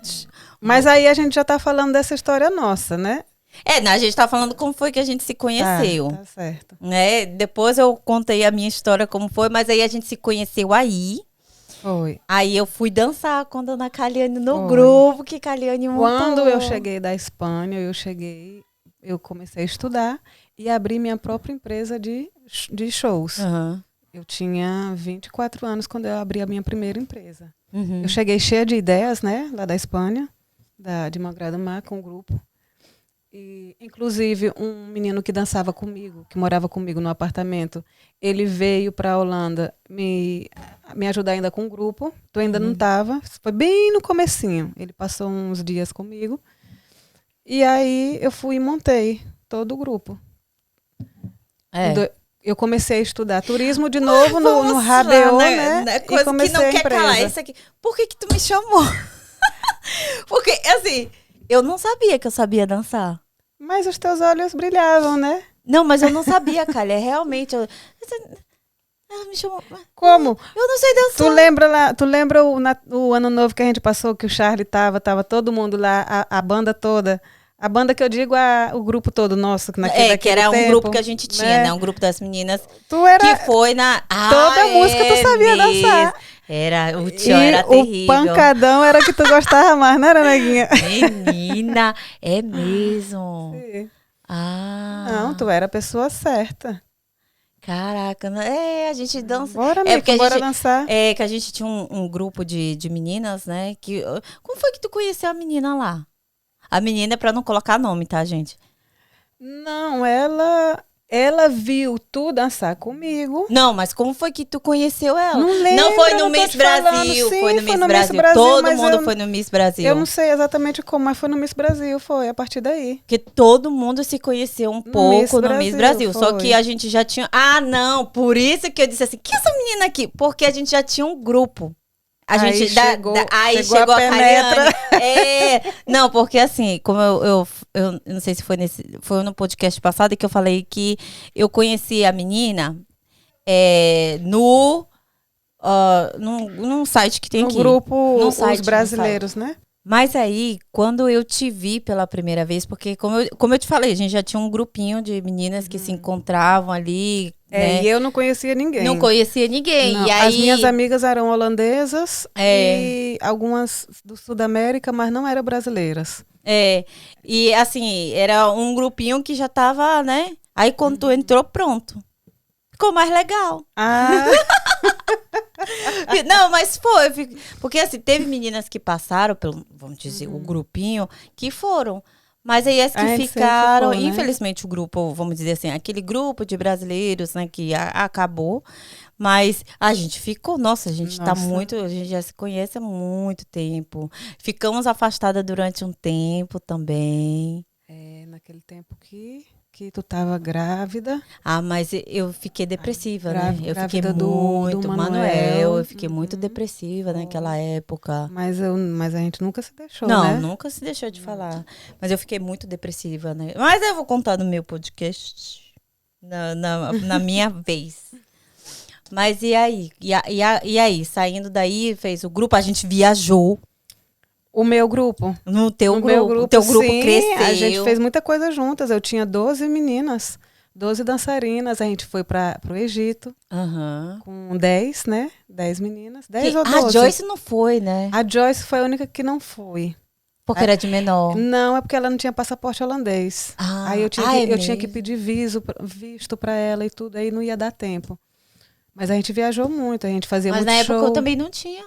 Mas aí a gente já tá falando dessa história nossa, né? A gente tá falando como foi que a gente se conheceu. Tá certo. Né? Depois eu contei a minha história como foi, mas aí a gente se conheceu aí. Foi. Aí eu fui dançar com a dona Caliane no Foi. grupo que Caliane montou. Quando eu cheguei da Espanha, eu comecei a estudar e abri minha própria empresa de shows. Aham. Eu tinha 24 anos quando eu abri a minha primeira empresa. Uhum. Eu cheguei cheia de ideias, né, lá da Espanha, de Malgrado Mar, com o grupo. E, inclusive, um menino que dançava comigo, que morava comigo no apartamento, ele veio para a Holanda me ajudar ainda com o grupo. Tu ainda não estava, foi bem no comecinho. Ele passou uns dias comigo. E aí eu fui e montei todo o grupo. Eu comecei a estudar turismo de novo no HBO, né? Coisa E comecei que não a quer empresa. calar. Isso aqui. Por que tu me chamou? Porque, assim, eu não sabia que eu sabia dançar. Mas os teus olhos brilhavam, né? Não, mas eu não sabia, Cália. Realmente. Ela me chamou. Como? Eu não sei dançar. Tu lembra o ano novo que a gente passou, que o Charlie tava todo mundo lá, a banda toda. A banda que eu digo, o grupo todo nosso. Que era tempo, um grupo que a gente tinha, né? Um grupo das meninas. Tu era... Que foi na... Toda música tu sabia dançar. O tio era terrível. O pancadão era que tu gostava mais, não era, neguinha? Menina, é mesmo. Sim. Não, tu era a pessoa certa. Caraca, a gente dança. Bora, amiga, bora dançar. Que a gente tinha um grupo de meninas, né? Como foi que tu conheceu a menina lá? A menina é pra não colocar nome, tá, gente? Não, ela viu tu dançar comigo. Não, mas como foi que tu conheceu ela? Não lembro. Não foi no Miss Brasil. Sim, foi no Miss Brasil. Todo mundo foi no Miss Brasil. Eu não sei exatamente como, mas foi no Miss Brasil, foi a partir daí. Porque todo mundo se conheceu um pouco no Miss Brasil. Foi. Só que a gente já tinha... não, por isso que eu disse assim, que essa menina aqui? Porque a gente já tinha um grupo. Aí chegou a penetra. Não, porque assim, como eu não sei se foi no podcast passado que eu falei que eu conheci a menina num site que tem aqui. No grupo num site, Os Brasileiros, né? Mas aí, quando eu te vi pela primeira vez, porque como eu te falei, a gente já tinha um grupinho de meninas que se encontravam ali. Né? E eu não conhecia ninguém. Não conhecia ninguém. Não, e aí... As minhas amigas eram holandesas e algumas do Sul da América, mas não eram brasileiras. E assim, era um grupinho que já tava, né? Aí quando tu entrou, pronto. Ficou mais legal. Não, mas foi. Porque assim, teve meninas que passaram pelo, vamos dizer, o grupinho, que foram. Mas aí as que A gente sempre ficaram, ficou, né? infelizmente o grupo, vamos dizer assim, aquele grupo de brasileiros, né, que acabou, mas a gente ficou, nossa, Nossa, a gente já se conhece há muito tempo. Ficamos afastadas durante um tempo também. naquele tempo que tu tava grávida, Ah, mas eu fiquei depressiva, né? Eu fiquei grávida do Manuel, eu Manuel. fiquei muito depressiva naquela Foi. época. Mas a gente nunca se deixou, Não, né? nunca se deixou de falar. Mas eu fiquei muito depressiva, né? Mas eu vou contar no meu podcast, na minha vez. Mas e aí? E aí? Saindo daí, fez o grupo, a gente viajou O meu grupo. no teu No meu grupo. O grupo, teu grupo sim, a gente cresceu. fez muita coisa juntas. Eu tinha 12 meninas, 12 dançarinas. A gente foi para o Egito Aham. com 10, né? 10 meninas. 10 ou A 12. Joyce não foi, né? A Joyce foi a única que não foi. Porque era de menor. Não, é porque ela não tinha passaporte holandês. Aí É eu tinha que mesmo? pedir visto para ela e tudo, aí não ia dar tempo. Mas a gente viajou muito, a gente fazia Mas muito na época eu show. também não tinha.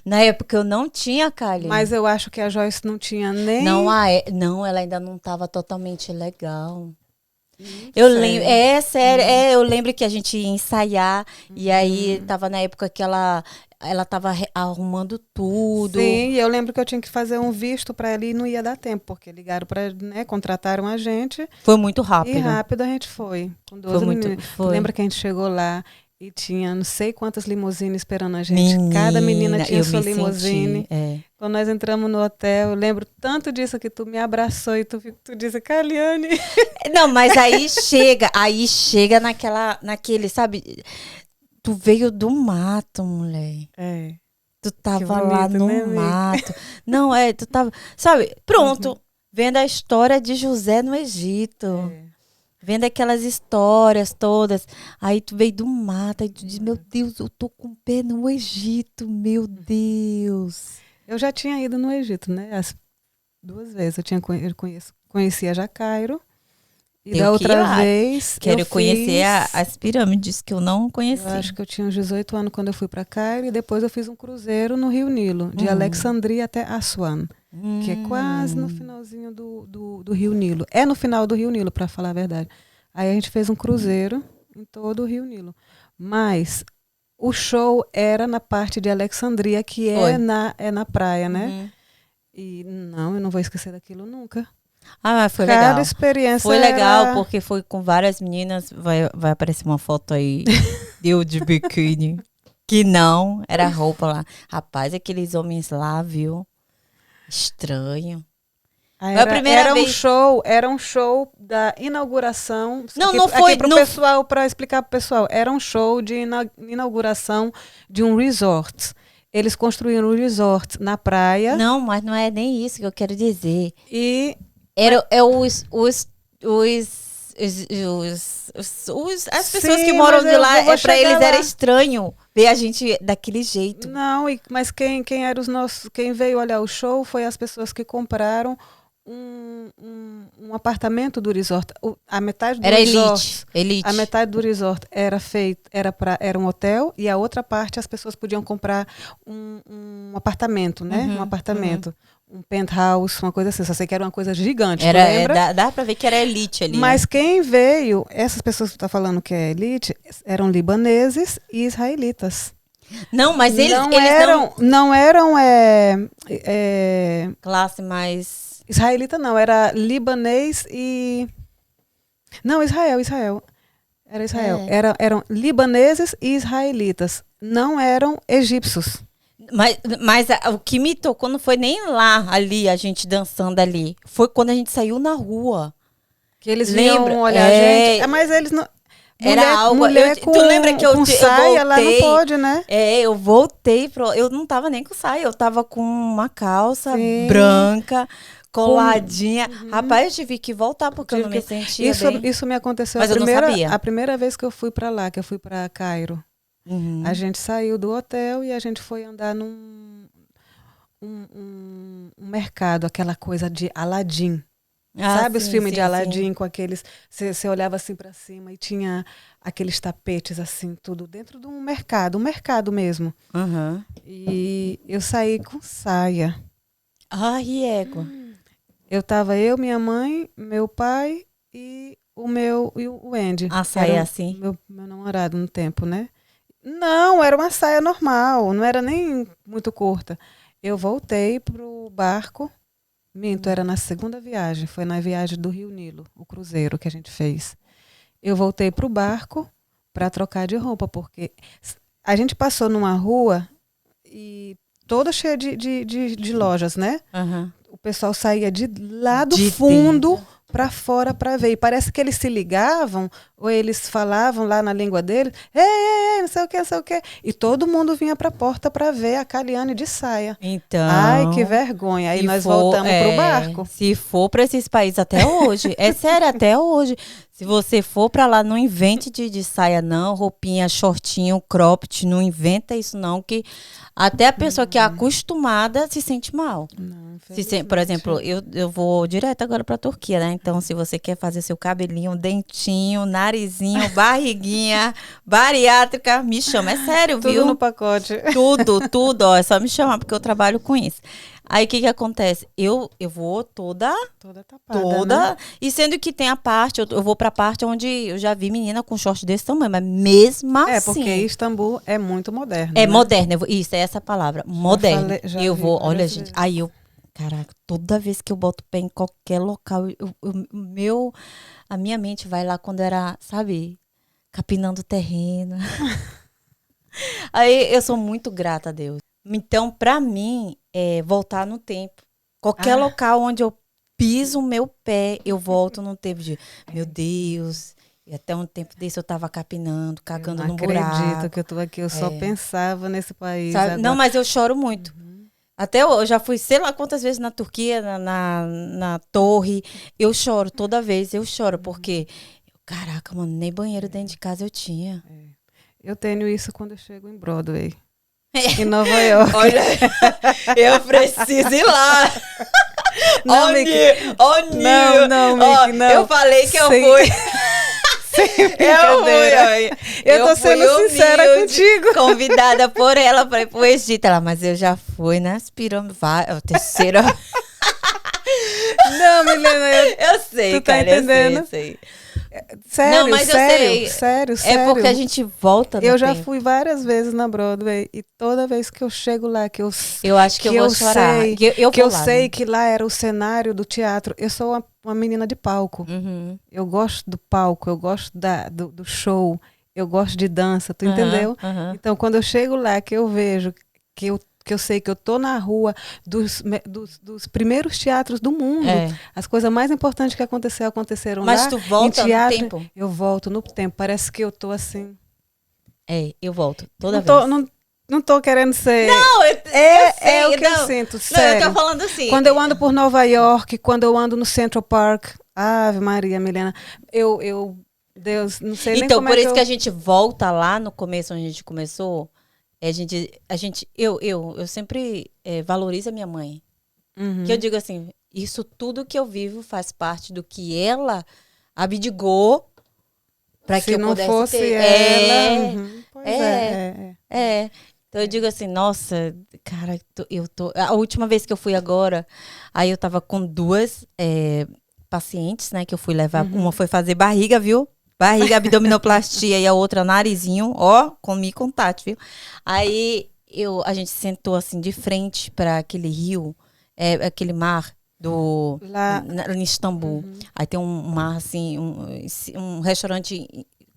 Na época eu não tinha, Kali. Mas eu acho que a Joyce não tinha nem. Não, não, ela ainda não estava totalmente legal. Eu lembro, Sério. sério, eu lembro que a gente ia ensaiar e aí tava na época que ela tava arrumando tudo. Sim, e eu lembro que eu tinha que fazer um visto para ela e não ia dar tempo, porque ligaram para, né, contrataram a gente Foi muito e rápido. rápido a gente foi. Com Foi 12 muito, meninas. Tu foi. lembra que a gente chegou lá e tinha não sei quantas limusines esperando a gente? Cada menina Menina, tinha eu sua me limusine. senti, Quando nós entramos no hotel, eu lembro tanto disso que tu me abraçou e tu disse, Kaliane. Não, mas aí chega naquele, sabe? Tu veio do mato, mulher. É, Tu que tava lá bonito, no né, amiga? mato. Não, tu tava, sabe? Pronto. Vendo a história de José no Egito. É. Vendo aquelas histórias todas. Aí tu veio do mato, aí tu diz, meu Deus, eu tô com o pé no Egito, meu Deus. Eu já tinha ido no Egito, né? As 2 vezes. Conhecia já Cairo. E Tenho da que ir outra lá. vez Quero eu conhecer fiz. as pirâmides que eu não Eu conheci. acho que eu tinha uns 18 anos quando eu fui para Cairo e depois eu fiz um cruzeiro no Rio Nilo, de Alexandria até Assuan, que é quase no finalzinho do Rio Nilo. É no final do Rio Nilo, para falar a verdade. Aí a gente fez um cruzeiro em todo o Rio Nilo. Mas o show era na parte de Alexandria, que Foi. é na praia, né? Uhum. E não, eu não vou esquecer daquilo nunca. Ah, foi Cada legal. experiência Foi legal era... porque foi com várias meninas. Vai aparecer uma foto aí de eu de biquíni. Que não, era roupa lá. Rapaz, aqueles homens lá, viu? Estranho. Foi a primeira Era vez. era um show da inauguração. Não, aqui, não foi. aqui pro Não, pessoal, para explicar pro pessoal, era um show de inauguração de um resort. Eles construíram um resort na praia não, mas não é nem isso que eu quero dizer. e As pessoas que sim, moram mas de eu lá, vou pra chegar eles era lá. estranho ver a gente daquele jeito. Não, mas quem era os nossos, quem veio olhar o show foi as pessoas que compraram um apartamento do resort. A metade do Era resort, elite. a metade do resort era um hotel e a outra parte as pessoas podiam comprar um apartamento, né? Um apartamento, um penthouse, uma coisa assim. Só sei que era uma coisa gigante, tu lembra? Dá pra ver que era elite ali, Mas né? quem veio, essas pessoas que tu tá falando que é elite, eram libaneses e israelitas. Não, mas eles Não eram classe mais... israelita, não, era libanês e não, Israel. Era Israel. É. Eram libaneses e israelitas. Não eram egípcios. Mas o que me tocou não foi nem lá, ali, a gente dançando ali. Foi quando a gente saiu na rua. Que eles Lembra? vinham olhar a gente. Mas eles não. Era algo... Mulher tu lembra que eu saia lá não voltei? pode, né? Eu voltei, eu não tava nem com saia, eu tava com uma calça Sim. branca, coladinha. Rapaz, eu tive que voltar porque eu não me sentia bem. Isso me aconteceu Mas eu não sabia. a primeira vez que eu fui para lá, que eu fui para Cairo. A gente saiu do hotel e a gente foi andar num um mercado, aquela coisa de Aladdin. Sabe os filmes de Aladdin com aqueles... Você olhava assim para cima e tinha aqueles tapetes assim, tudo dentro de um mercado mesmo. Uhum. E eu saí com saia. Ai, égua. Eu tava minha mãe, meu pai e o Andy. A saia Era assim? meu namorado no tempo, né? Não, era uma saia normal, não era nem muito curta. Eu voltei pro barco. Minto, era na segunda viagem, foi na viagem do Rio Nilo, o cruzeiro que a gente fez. Eu voltei pro barco para trocar de roupa, porque a gente passou numa rua e toda cheia de lojas, né? Aham. O pessoal saía de lá do De fundo dentro. para fora para ver. E parece que eles se ligavam, ou eles falavam lá na língua deles, ei, ei, ei, não sei o que, não sei o que. E todo mundo vinha para a porta para ver a Caliane de saia. Ai, que Então, vergonha. Aí se nós for, voltamos pro barco. se for para esses países até hoje, é sério, até hoje. Se você for para lá, não invente de saia, não, roupinha, shortinho, cropped, não inventa isso, não, que até a pessoa que é acostumada se sente mal. Não, Por exemplo, eu vou direto agora pra Turquia, né? Então, se você quer fazer seu cabelinho, dentinho, narizinho, barriguinha, bariátrica, me chama. É sério, tudo viu? no pacote. Tudo, ó. É só me chamar, porque eu trabalho com isso. Aí, o que que acontece? Eu vou toda, Toda tapada, né? e sendo que tem a parte, eu vou pra parte onde eu já vi menina com short desse tamanho, mas mesmo É, assim... porque Istambul é muito moderno, É né? moderna, isso, é essa palavra, moderna. já Eu vi vou, olha, várias gente, vezes. aí eu, caraca, toda vez que eu boto pé em qualquer local, a minha mente vai lá quando era, sabe, capinando terreno. Aí eu sou muito grata a Deus. Então, pra mim, é voltar no tempo. Qualquer Ah. local onde eu piso o meu pé, eu volto no tempo de, meu Deus, e até um tempo desse eu tava capinando, cagando Eu não num acredito buraco. que eu tô aqui, eu só pensava nesse país Sabe? agora. Não, mas eu choro muito. Até eu já fui, sei lá quantas vezes na Turquia, na torre. Eu choro, toda vez eu choro, porque, caraca, mano, nem banheiro dentro de casa eu tinha. Eu tenho isso quando eu chego em Broadway, em Nova York. Olha, eu preciso ir lá. Não, Ó, Mickey. ó, Não, Ó, Mickey, não. eu falei que eu Sem- fui. Sem Eu fui, brincadeira. ó. Eu tô sendo fui sincera humilde, contigo. convidada por ela para ir pro Egito. Ela, mas eu já fui nas pirâmides. A terceira. Não, Milena, Eu sei, Tu tá cara, entendendo? eu sei. sério, Não, mas eu sério, sei. sério, É sério. porque a gente volta no Eu já tempo. fui várias vezes na Broadway e toda vez que eu chego lá, que eu Eu acho que eu vou chorar. sei, Eu que vou eu lá, sei né? que lá era o cenário do teatro. Eu sou uma menina de palco. Uhum. Eu gosto do palco, eu gosto do show, eu gosto de dança, tu Aham, entendeu? aham. Então, quando eu chego lá, que eu vejo, que eu sei que eu tô na rua dos primeiros teatros do mundo, É. as coisas mais importantes que aconteceram Mas lá, tu volta em no teatro, tempo? eu volto no tempo. Parece que eu tô assim. É, eu volto toda Não tô, vez. não tô querendo ser. Não, eu É sei, o que eu não. sinto, Não, eu sério. tô falando assim. Quando eu ando por Nova York, quando eu ando no Central Park, Ave Maria, Milena, Deus, não sei nem Então, como por é que isso eu... que a gente volta lá no começo, onde a gente começou. Eu sempre valorizo a minha mãe. Uhum. Que eu digo assim, isso tudo que eu vivo faz parte do que ela abdicou para que Se eu não pudesse fosse ter. ela... Uhum. Pois É. Então eu digo assim, nossa, cara, eu tô. A última vez que eu fui agora, aí eu tava com duas pacientes, né, que eu fui levar. Uma foi fazer barriga, viu? Barriga, abdominoplastia e a outra narizinho, ó, comi com Tati, viu? Aí a gente sentou assim de frente para aquele rio, aquele mar Lá... em Istambul. Aí tem um mar assim, um restaurante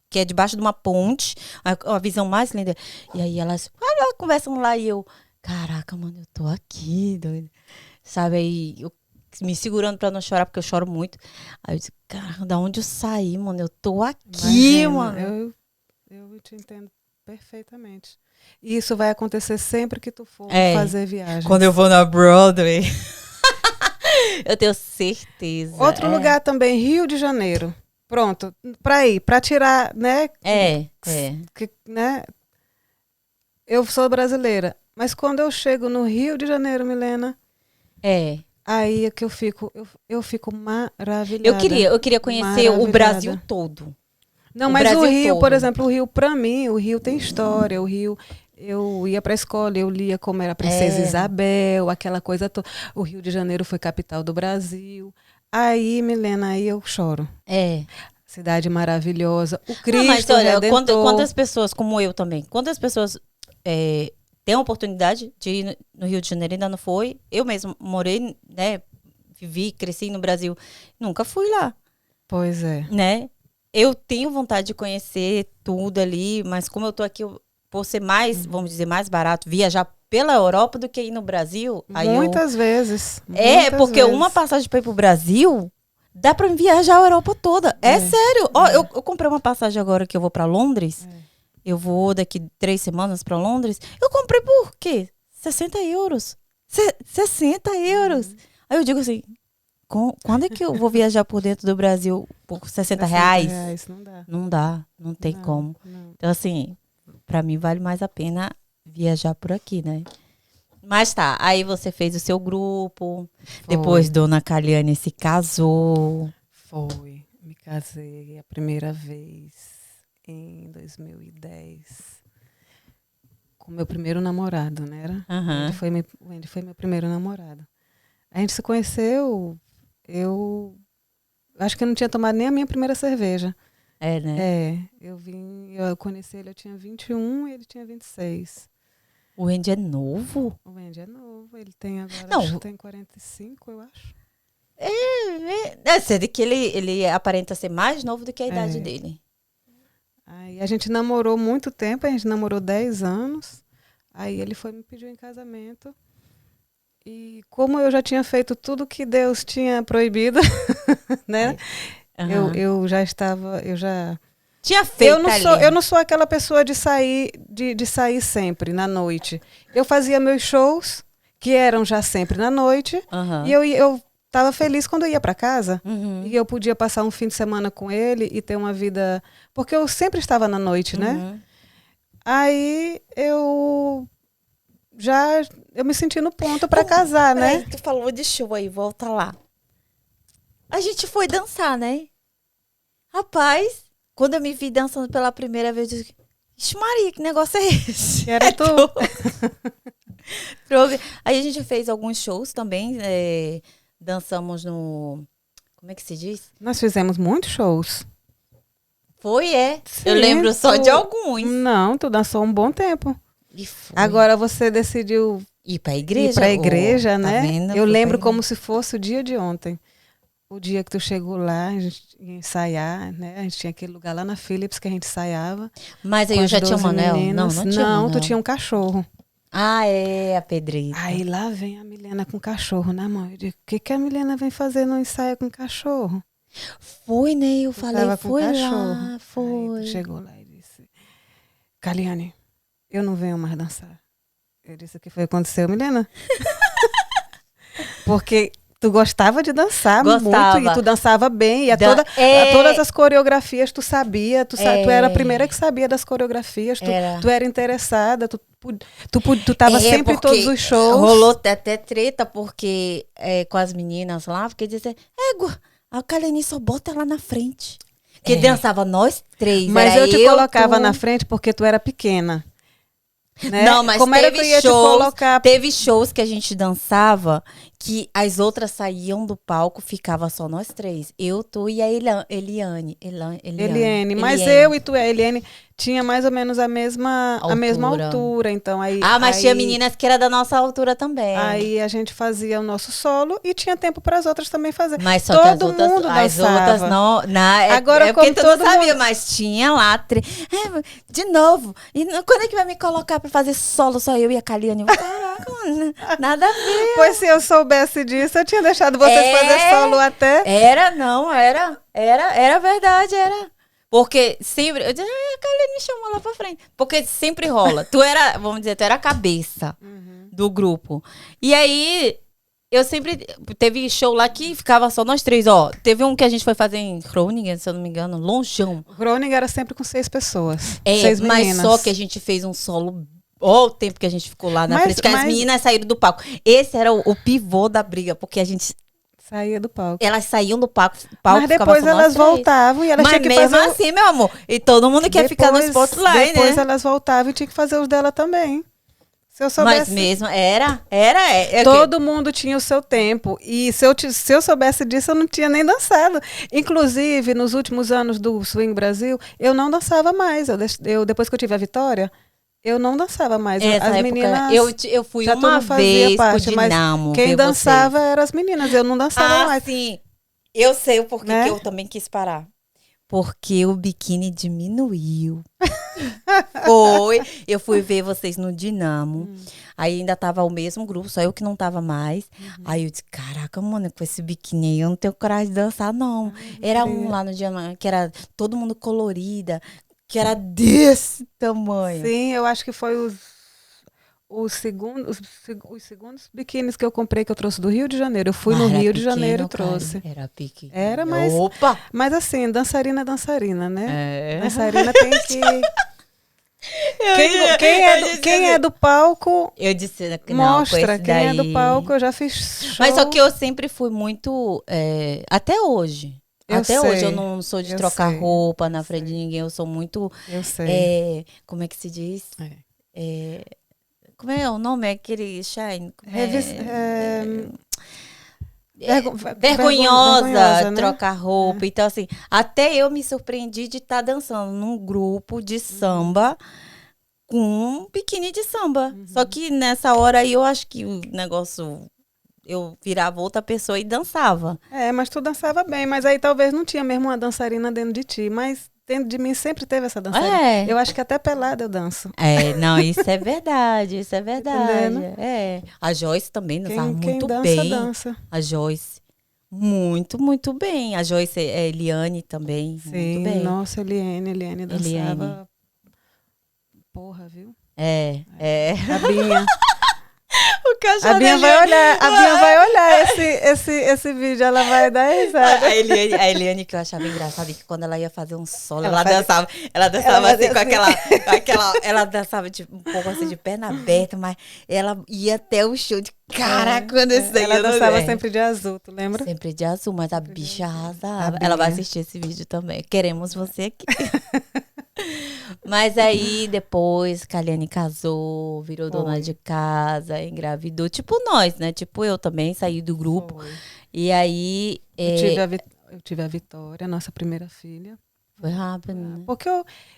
que é debaixo de uma ponte, a visão mais linda. E aí elas conversam lá e eu, caraca, mano, eu tô aqui, doido. Sabe, aí eu me segurando pra não chorar, porque eu choro muito. Aí eu disse, cara, da onde eu saí, mano? Eu tô aqui, Imagina, mano. eu te entendo perfeitamente. E isso vai acontecer sempre que tu for fazer viagem. Quando eu vou na Broadway. Eu tenho certeza. Outro lugar também, Rio de Janeiro. Pronto, pra ir, pra tirar, né? Né? Eu sou brasileira, mas quando eu chego no Rio de Janeiro, Milena, aí é que eu fico maravilhada. Eu queria conhecer o Brasil todo. Não, O mas Brasil o Rio, todo. por exemplo, o Rio, pra mim, o Rio tem história, o Rio... eu ia para a escola, eu lia como era a Princesa Isabel, aquela coisa toda. O Rio de Janeiro foi capital do Brasil. Aí, Milena, aí eu choro. Cidade maravilhosa. O Cristo mas olha, Redentor. quantas pessoas, como eu também, quantas pessoas têm a oportunidade de ir no Rio de Janeiro, ainda não foi? Eu mesmo morei, né? Vivi, cresci no Brasil. Nunca fui lá. Pois é. Né? Eu tenho vontade de conhecer tudo ali, mas como eu tô aqui, por ser mais, vamos dizer, mais barato, viajar pela Europa do que ir no Brasil. Muitas vezes. Porque uma passagem para ir pro Brasil, dá para viajar a Europa toda. É sério. Ó, eu comprei uma passagem agora que eu vou para Londres. Eu vou daqui 3 semanas para Londres. Eu comprei por quê? 60 euros. 60 euros. Aí eu digo assim, quando é que eu vou viajar por dentro do Brasil por 60 reais? Não dá. Não dá, não tem como. Não. Então, assim, pra mim vale mais a pena viajar por aqui, né? Mas tá, aí você fez o seu grupo, depois Dona Caliane se casou. Foi, me casei a primeira vez em 2010 com meu primeiro namorado, né? O Andy foi meu primeiro namorado. A gente se conheceu, eu acho que eu não tinha tomado nem a minha primeira cerveja. Né? Eu conheci ele, eu tinha 21 e ele tinha 26. O Andy é novo? O Andy é novo, ele tem agora, não, acho que tem 45, eu acho. Sendo que ele aparenta ser mais novo do que a idade dele. Aí a gente namorou muito tempo, a gente namorou 10 anos. Aí ele foi me pedir em casamento. E como eu já tinha feito tudo que Deus tinha proibido, né? Eu já tinha feito. Eu não sou aquela pessoa de sair sempre na noite. Eu fazia meus shows, que eram já sempre na noite, e eu estava feliz quando eu ia para casa. E eu podia passar um fim de semana com ele e ter uma vida, porque eu sempre estava na noite, né? Aí eu me senti no ponto para casar, né? Tu falou de show aí, volta lá. A gente foi dançar, né? Rapaz, quando eu me vi dançando pela primeira vez, eu disse, ixi Maria, que negócio é esse? Era tu? Aí a gente fez alguns shows também, dançamos no... Como é que se diz? Nós fizemos muitos shows. Foi, Sim, eu lembro só de alguns. Não, tu dançou um bom tempo. Agora você decidiu ir pra igreja. Ir pra igreja, né? Tá vendo? Eu lembro como se fosse o dia de ontem. O dia que tu chegou lá, a gente ia ensaiar, né? A gente tinha aquele lugar lá na Philips que a gente ensaiava. Mas aí eu já tinha um anel? Não tinha Não, tu tinha um cachorro. Ah, a Pedrita. Aí lá vem a Milena com o cachorro na mão. Eu digo, o que a Milena vem fazer no ensaio com o cachorro? Foi, né? Eu falei, foi cachorro. Lá, foi. Aí tu chegou lá e disse, Caliane, eu não venho mais dançar. Eu disse, o que foi que aconteceu, Milena? Porque tu gostava de dançar muito e tu dançava bem. E todas as coreografias tu sabia. Tu era a primeira que sabia das coreografias. Tu era interessada. Tu tava sempre em todos os shows. Rolou até treta porque com as meninas lá, porque dizer, a Caliane só bota ela na frente. Que dançava nós 3. Mas eu te colocava na frente porque tu era pequena. Né? Não, mas como era que eu ia te colocar? Teve shows que a gente dançava que as outras saíam do palco, ficava só nós 3. Eu, tu e a Eliane. Mas eu e tu e a Eliane tinha mais ou menos a mesma altura. Então mas tinha meninas que era da nossa altura também. Aí a gente fazia o nosso solo e tinha tempo para as outras também fazer. Mas só todo mundo dançava. As outras não. Agora, porque como tu não sabia, mas tinha lá. De novo. E quando é que vai me colocar para fazer solo só eu e a Caliane? Caraca, mano, nada a ver. Pois se eu soubesse disso, eu tinha deixado vocês fazer solo até. Era verdade, era. Porque sempre. Eu disse, a Caliane me chamou lá pra frente. Porque sempre rola. Tu era a cabeça do grupo. E aí, eu sempre. Teve show lá que ficava só nós 3, ó. Teve um que a gente foi fazer em Groningen, se eu não me engano, longeão. Groningen era sempre com 6 pessoas. 6 meninas. Mas só que a gente fez um solo. Olha o tempo que a gente ficou lá na frente, que as meninas saíram do palco. Esse era o pivô da briga, porque a gente Saía do palco. Elas saíam do palco, Mas ficava depois só nós elas três. voltavam e elas Mas tinham que mesmo fazer... assim, meu amor, e todo mundo quer ficar no spotlight, Depois né? elas voltavam e tinha que fazer os dela também. Se eu Mas soubesse... mesmo, é Todo mundo tinha o seu tempo. E se eu soubesse disso, eu não tinha nem dançado. Inclusive, nos últimos anos do Swing Brasil, eu não dançava mais. Depois que eu tive a Vitória, eu não dançava mais. essa As época, meninas... eu fui já uma tudo fazia vez parte, pro mas Dinamo quem ver dançava vocês. eram as meninas. Eu não dançava mais. Sim. Eu sei o porquê Né? que eu também quis parar. Porque o biquíni diminuiu. Foi. Eu fui ver vocês no Dinamo. Aí ainda tava o mesmo grupo, só eu que não tava mais. Aí eu disse, caraca, mano, com esse biquíni aí eu não tenho coragem de dançar, não. Era um lá no Dinamo, que era todo mundo colorida, que era desse tamanho. Sim, eu acho que foi os segundos biquínis que eu comprei, que eu trouxe do Rio de Janeiro. Eu fui no Mas era Rio de pequeno, Janeiro e cara. trouxe. Era pequeno. Era, mas... Opa! Mas assim, dançarina é dançarina, né? É. Dançarina tem que... Quem é do palco, Eu disse que não, com mostra. esse Quem é do daí- palco, eu já fiz show. Mas só que eu sempre fui muito. Até hoje. Eu Até hoje sei, eu não sou de eu trocar sei, roupa na frente de ninguém. Eu sou muito. Eu sei. Como é que se diz? É. Como é o nome? É aquele shine? Como é? Vergonhosa né? trocar roupa. Então, assim, até eu me surpreendi de estar dançando num grupo de samba com um biquíni de samba. Só que nessa hora aí eu acho que o negócio. Eu virava outra pessoa e dançava. Mas tu dançava bem, mas aí talvez não tinha mesmo uma dançarina dentro de ti, mas dentro de mim sempre teve essa dançarina. É. Eu acho que até pelada eu danço. Não, isso é verdade, isso é verdade. Entendendo? A Joyce também dançava Quem muito dança, bem. dança. A Joyce, muito, muito bem. A Joyce é Eliane também, Sim, muito bem. nossa, Eliane dançava. Eliane. Porra, viu? A Binha. caixa A Binha vai olhar esse vídeo, ela vai dar risada. A Eliane que eu achava engraçada, que quando ela ia fazer um solo, ela dançava assim, com aquela, ela dançava um pouco assim de perna aberta, mas ela ia até o show de cara quando esse aí ela eu não dançava sei. sempre de azul, tu lembra? Sempre de azul, mas a bicha arrasava. A Ela vai Binha. assistir esse vídeo também. Queremos você aqui. Mas aí, depois, Kaliane casou, virou dona de casa, engravidou. Tipo nós, né? Tipo eu também, saí do grupo. Foi. E aí... Eu tive a Vitória, nossa primeira filha. Foi rápido, né? Porque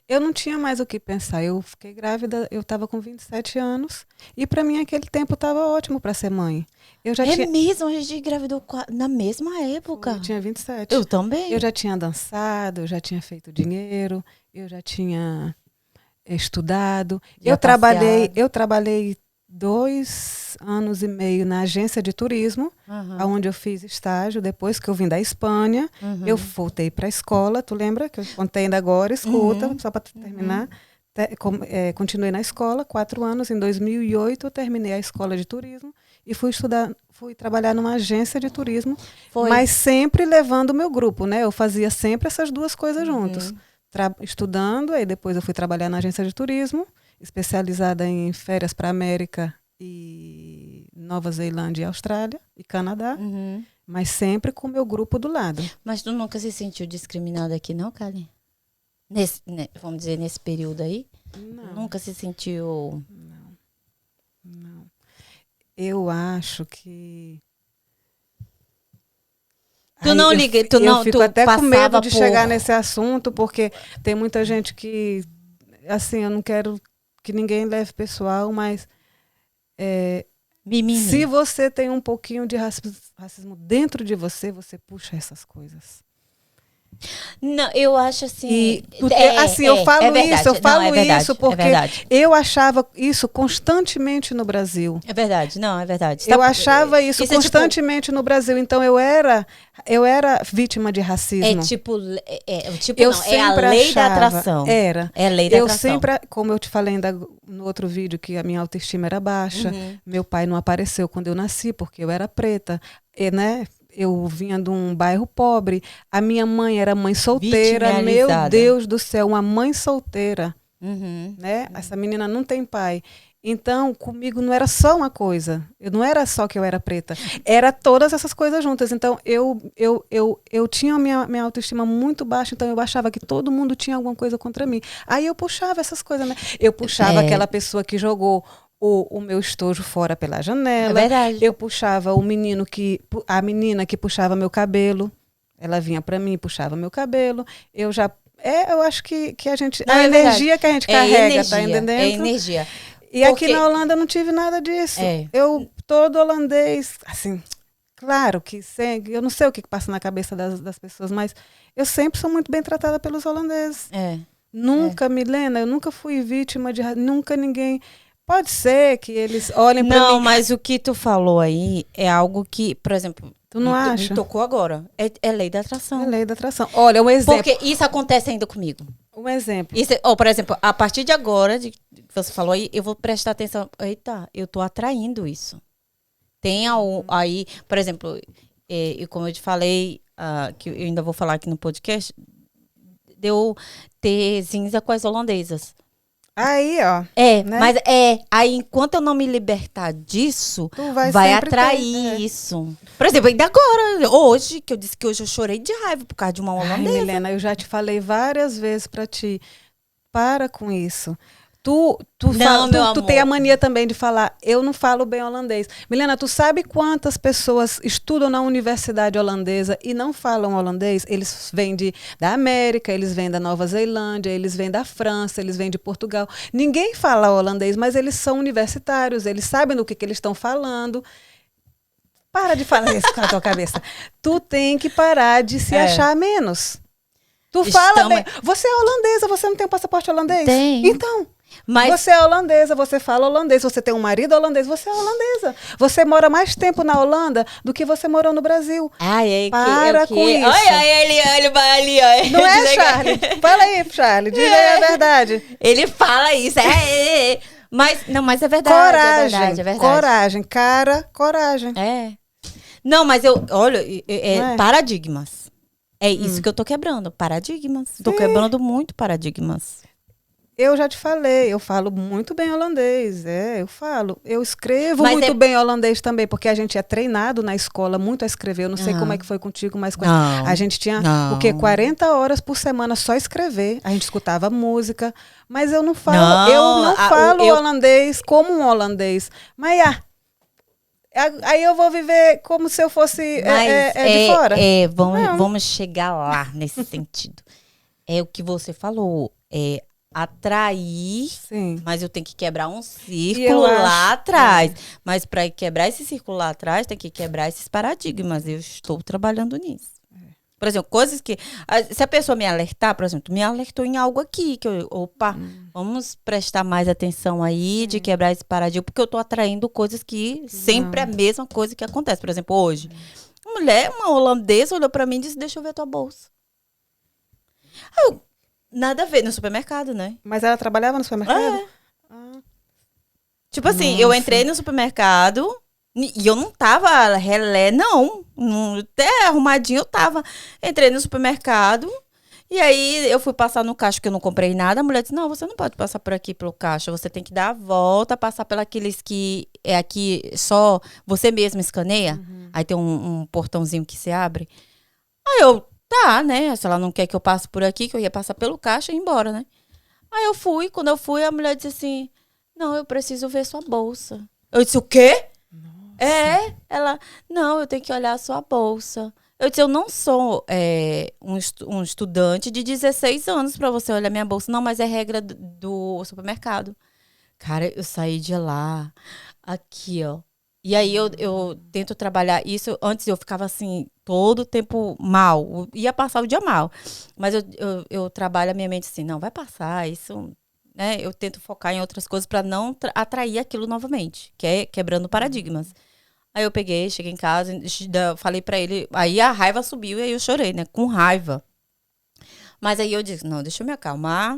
eu não tinha mais o que pensar. Eu fiquei grávida, eu estava com 27 anos. E para mim, aquele tempo estava ótimo para ser mãe. Eu já tinha... mesmo? A gente engravidou na mesma época. Eu tinha 27. Eu também. Eu já tinha dançado, eu já tinha feito dinheiro, eu já tinha estudado. Já Eu trabalhei 2 anos e meio na agência de turismo, onde eu fiz estágio. Depois que eu vim da Espanha, eu voltei para a escola. Tu lembra que eu contei ainda agora? Escuta, só para terminar. Continuei na escola 4 anos. Em 2008 eu terminei a escola de turismo e fui trabalhar numa agência de turismo, mas sempre levando o meu grupo, né? Eu fazia sempre essas duas coisas juntos. Estudando, aí depois eu fui trabalhar na agência de turismo, especializada em férias para América e Nova Zelândia e Austrália e Canadá, mas sempre com o meu grupo do lado. Mas tu nunca se sentiu discriminada aqui, não, Kali? Vamos dizer, nesse período aí? Não. Nunca se sentiu... Não. Eu acho que... Tu não liga, eu fico até com medo de por... chegar nesse assunto, porque tem muita gente que, assim, eu não quero que ninguém leve pessoal, mas se você tem um pouquinho de racismo dentro de você, você puxa essas coisas. Não, eu acho assim... eu falo isso porque verdade. eu achava isso constantemente no Brasil. É verdade, não, é verdade. Eu achava isso constantemente no Brasil, então eu era vítima de racismo. É a lei da atração. Era. É a lei da atração. Sempre, como eu te falei ainda no outro vídeo, que a minha autoestima era baixa, meu pai não apareceu quando eu nasci, porque eu era preta, né? Eu vinha de um bairro pobre. A minha mãe era mãe solteira. Meu Deus do céu, uma mãe solteira. Né? Essa menina não tem pai. Então, comigo não era só uma coisa. Não era só que eu era preta. Era todas essas coisas juntas. Então, eu tinha a minha autoestima muito baixa, então eu achava que todo mundo tinha alguma coisa contra mim. Aí eu puxava essas coisas, né? Eu puxava aquela pessoa que jogou o meu estojo fora pela janela. É verdade. Eu puxava a menina que puxava meu cabelo. Ela vinha para mim e puxava meu cabelo. Eu acho que a gente... Não, a é energia que a gente carrega, energia, tá entendendo? É energia. E aqui na Holanda eu não tive nada disso. Todo holandês, assim, claro que eu não sei o que passa na cabeça das pessoas, mas eu sempre sou muito bem tratada pelos holandeses. Nunca, Milena, eu nunca fui vítima nunca ninguém... Pode ser que eles olhem para mim... Não, mas o que tu falou aí é algo que, por exemplo... Tu não acha? Me tocou agora. É lei da atração. É lei da atração. Olha, um exemplo. Porque isso acontece ainda comigo. Um exemplo. Isso, por exemplo, a partir de agora, que você falou aí, eu vou prestar atenção. Eita, eu tô atraindo isso. Tem aí, por exemplo, e como eu te falei, que eu ainda vou falar aqui no podcast, de eu ter zinza com as holandesas. Aí, ó. Né? Mas aí enquanto eu não me libertar disso, tu vai atrair isso. Por exemplo, ainda agora, hoje, que eu disse que hoje eu chorei de raiva por causa de uma holandesa. Ai, Milena, eu já te falei várias vezes pra ti, para com isso. Tu tem a mania também de falar, eu não falo bem holandês. Milena, tu sabe quantas pessoas estudam na universidade holandesa e não falam holandês? Eles vêm da América, eles vêm da Nova Zelândia, eles vêm da França, eles vêm de Portugal. Ninguém fala holandês, mas eles são universitários, eles sabem do que eles estão falando. Para de falar isso com a tua cabeça. Tu tem que parar de se achar menos. Tu fala bem. Você é holandesa, você não tem um passaporte holandês? Tem. Então... Mas você é holandesa, você fala holandês, você tem um marido holandês, você é holandesa. Você mora mais tempo na Holanda do que você morou no Brasil. Para com isso. Olha, ele vai ali, ó. Não é, Charlie? Fala aí, Charlie, diga aí a verdade. Ele fala isso, Mas é verdade. Coragem, é verdade. Coragem, coragem. Não, mas olha, paradigmas. É isso que eu tô quebrando, paradigmas. Sim. Tô quebrando muito paradigmas. Eu já te falei, eu falo muito bem holandês, eu falo. Eu escrevo muito bem holandês também, porque a gente é treinado na escola muito a escrever. Eu não sei como é que foi contigo, mas a gente tinha, 40 horas por semana só escrever. A gente escutava música, mas eu não falo, holandês como um holandês. Mas aí eu vou viver como se eu fosse de fora. Vamos chegar lá nesse sentido. É o que você falou, atrair, sim, mas eu tenho que quebrar um círculo lá atrás. Mas para quebrar esse círculo lá atrás, tem que quebrar esses paradigmas. Eu estou trabalhando nisso. Por exemplo, coisas que... Se a pessoa me alertar, por exemplo, me alertou em algo aqui, que vamos prestar mais atenção aí, de quebrar esse paradigma, porque eu estou atraindo coisas que sempre é a mesma coisa que acontece. Por exemplo, hoje, uma holandesa olhou para mim e disse, deixa eu ver a tua bolsa. Nada a ver, no supermercado, né? Mas ela trabalhava no supermercado? Tipo assim, eu entrei no supermercado e eu não tava relé, não. Até arrumadinho eu tava. Entrei no supermercado e aí eu fui passar no caixa que eu não comprei nada. A mulher disse, não, você não pode passar por aqui pelo caixa. Você tem que dar a volta, passar pelos que é aqui só você mesmo escaneia. Aí tem um portãozinho que se abre. Aí eu... Tá, né? Se ela não quer que eu passe por aqui, que eu ia passar pelo caixa e ir embora, né? Aí eu fui, quando eu fui, a mulher disse assim, não, eu preciso ver sua bolsa. Eu disse, o quê? Nossa. Ela, não, eu tenho que olhar a sua bolsa. Eu disse, eu não sou um estudante de 16 anos pra você olhar minha bolsa. Não, mas é regra do supermercado. Cara, eu saí de lá, aqui, ó. E aí eu tento trabalhar isso. Antes eu ficava assim, todo o tempo mal. Eu ia passar o dia mal. Mas eu trabalho a minha mente assim, não, vai passar, isso... Né? Eu tento focar em outras coisas para não atrair aquilo novamente, que é quebrando paradigmas. Aí eu peguei, cheguei em casa, falei para ele, aí a raiva subiu e aí eu chorei, né? Com raiva. Mas aí eu disse, não, deixa eu me acalmar.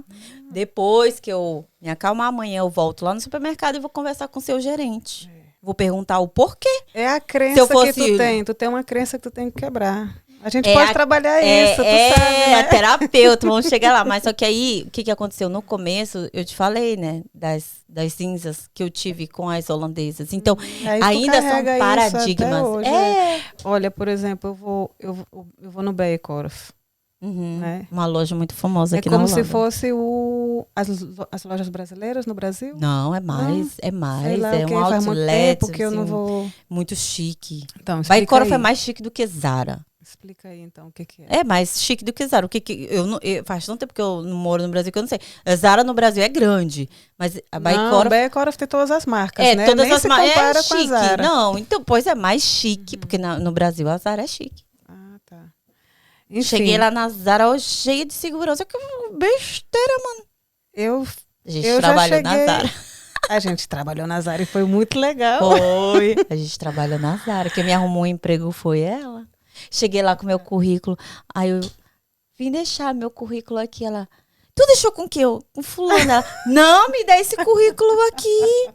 Depois que eu me acalmar, amanhã eu volto lá no supermercado e vou conversar com o seu gerente. Vou perguntar o porquê. É a crença que tu tem. Tu tem uma crença que tu tem que quebrar. A gente pode trabalhar isso, tu sabe, né? É terapeuta, vamos chegar lá. Mas só que aí, o que aconteceu? No começo, eu te falei, né? Das cinzas que eu tive com as holandesas. Então, Aí tu ainda são carrega isso paradigmas. até hoje, Olha, por exemplo, eu vou no Bijenkorf, né? Uma loja muito famosa É aqui na como Holanda. se fosse as lojas brasileiras no Brasil? Não, é mais. Sei lá, É o quê, um faz muito outlet, tempo que eu não assim, vou... muito chique. Então, explica Bijenkorf aí. é mais chique do que Zara. Explica aí, então, o que é. É mais chique do que Zara. O que eu não, faz tanto tempo que eu não moro no Brasil que eu não sei. A Zara no Brasil é grande, mas a Não, Bijenkorf Bijenkorf tem todas as marcas, né? todas Nem as se marcas compara é com a chique. Zara. Não, então, pois é mais chique, porque no Brasil a Zara é chique. Ah, tá. Enfim, Cheguei lá na Zara ó, cheia de segurança, que besteira, mano. eu A gente já trabalhou na cheguei... Zara. A gente trabalhou na Zara e foi muito legal. Foi. A gente trabalhou na Zara. Quem me arrumou um emprego foi ela. Cheguei lá com meu currículo. Aí eu vim deixar meu currículo aqui. Ela, tu deixou com que eu? Com fulana. Ela, não, me dá esse currículo aqui.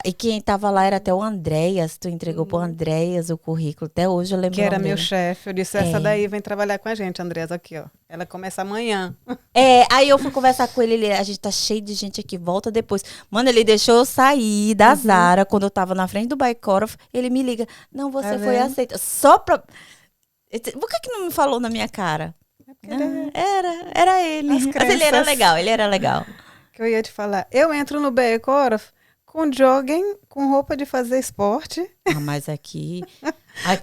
E quem tava lá era até o Andréas. Tu entregou pro Andréas o currículo. Até hoje eu lembro Que o era nome meu dele. chefe. Eu disse, essa daí vem trabalhar com a gente, Andresa, aqui, ó. Ela começa amanhã. Aí eu fui conversar com ele, a gente tá cheio de gente aqui, volta depois. Mano, ele deixou eu sair da Zara, quando eu tava na frente do Bijenkorf, ele me liga, não, você foi vendo? aceita. Só pra... Por que não me falou na minha cara? Era ele. As Mas ele era crenças. legal, ele era legal. Que eu ia te falar. Eu entro no Bijenkorf com jogging, com roupa de fazer esporte. Ah, mas aqui...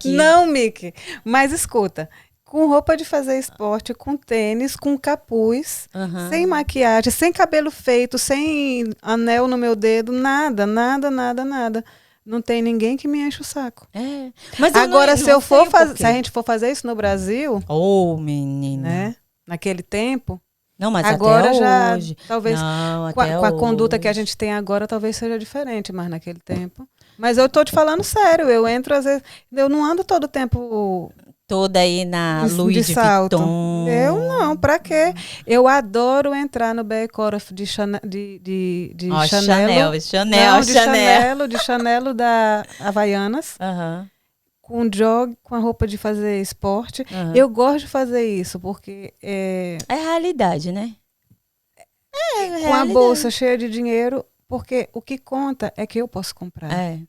Não, Miki. Mas escuta, com roupa de fazer esporte, com tênis, com capuz, Aham. sem maquiagem, sem cabelo feito, sem anel no meu dedo, nada. Não tem ninguém que me enche o saco. É. Mas eu Agora, não se eu sei for o fazer, porquê. se a gente for fazer isso no Brasil, Ô, menina. né? Naquele tempo, Não, mas agora até já, hoje. talvez, Não, com até a conduta que a hoje. gente tem agora, talvez seja diferente, mas naquele tempo. Mas eu tô te falando sério, eu entro às vezes, eu não ando todo tempo Toda aí na Louis de salto. Vuitton. Eu não, pra quê? Eu adoro entrar no Bijenkorf de Chanel, Ó, Chanel. Chanel. De Chanel da Havaianas, Aham. com com a roupa de fazer esporte. Aham. Eu gosto de fazer isso, porque É realidade, né? É com a realidade. bolsa cheia de dinheiro, porque o que conta é que eu posso comprar, É.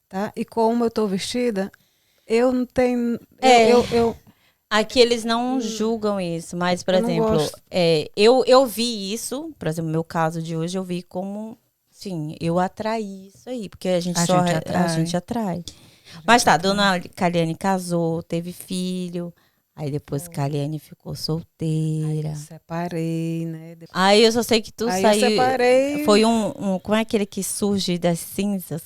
tá? E como eu tô vestida, eu não tenho... É. Eu Aqui eles não julgam isso, mas, por Eu não exemplo, gosto. eu vi isso, por exemplo, no meu caso de hoje, eu vi como, sim, eu atraí isso aí, porque a gente A gente atrai. Mas tá, dona Kaliane casou, teve filho, aí depois Kaliane ficou solteira. eu separei, né? Depois- Aí eu só sei que tu Aí eu saiu. separei. Foi como é aquele que surge das cinzas?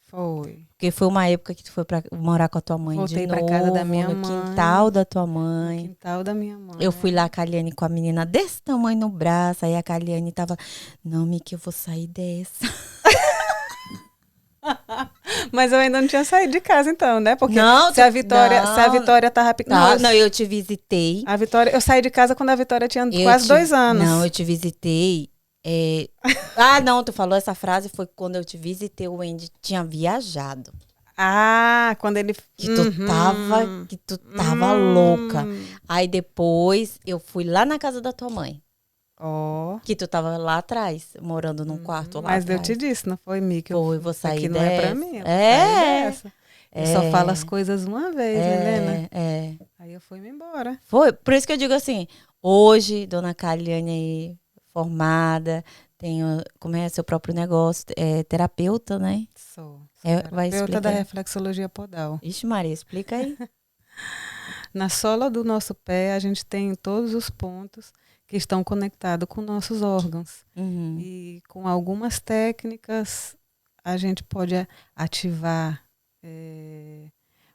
Foi. Porque foi uma época que tu foi pra morar com a tua mãe Voltei de pra novo, casa da minha no mãe. quintal da tua No mãe. quintal da minha mãe. Eu fui lá, a Kaliane, com a menina desse tamanho no braço, aí a Kaliane tava, não, Miki, eu vou sair dessa. Mas eu ainda não tinha saído de casa, então, né? Porque Não, se a Vitória tava... Tá, não, eu te visitei. A Vitória... Eu saí de casa quando a Vitória tinha quase 2 anos. Não, eu te visitei. Ah, não, tu falou essa frase, foi quando eu te visitei, o Andy tinha viajado. Ah, quando ele... Que tu tava louca. Aí depois eu fui lá na casa da tua mãe. Ó. Que tu tava lá atrás, morando num quarto lá Mas eu atrás. te disse, não foi, Miki? Foi, vou Isso sair aqui dessa. não é pra mim. Eu vou sair dessa. Eu só falo as coisas uma vez, Helena. Aí eu fui-me embora. Foi, por isso que eu digo assim, hoje, dona Kaliane aí, formada, tem, como é, seu próprio negócio, é terapeuta, né? Sou Vai terapeuta explicar da aí. reflexologia podal. Ixi, Maria, explica aí. Na sola do nosso pé, a gente tem todos os pontos que estão conectados com nossos órgãos. Uhum. E com algumas técnicas, a gente pode ativar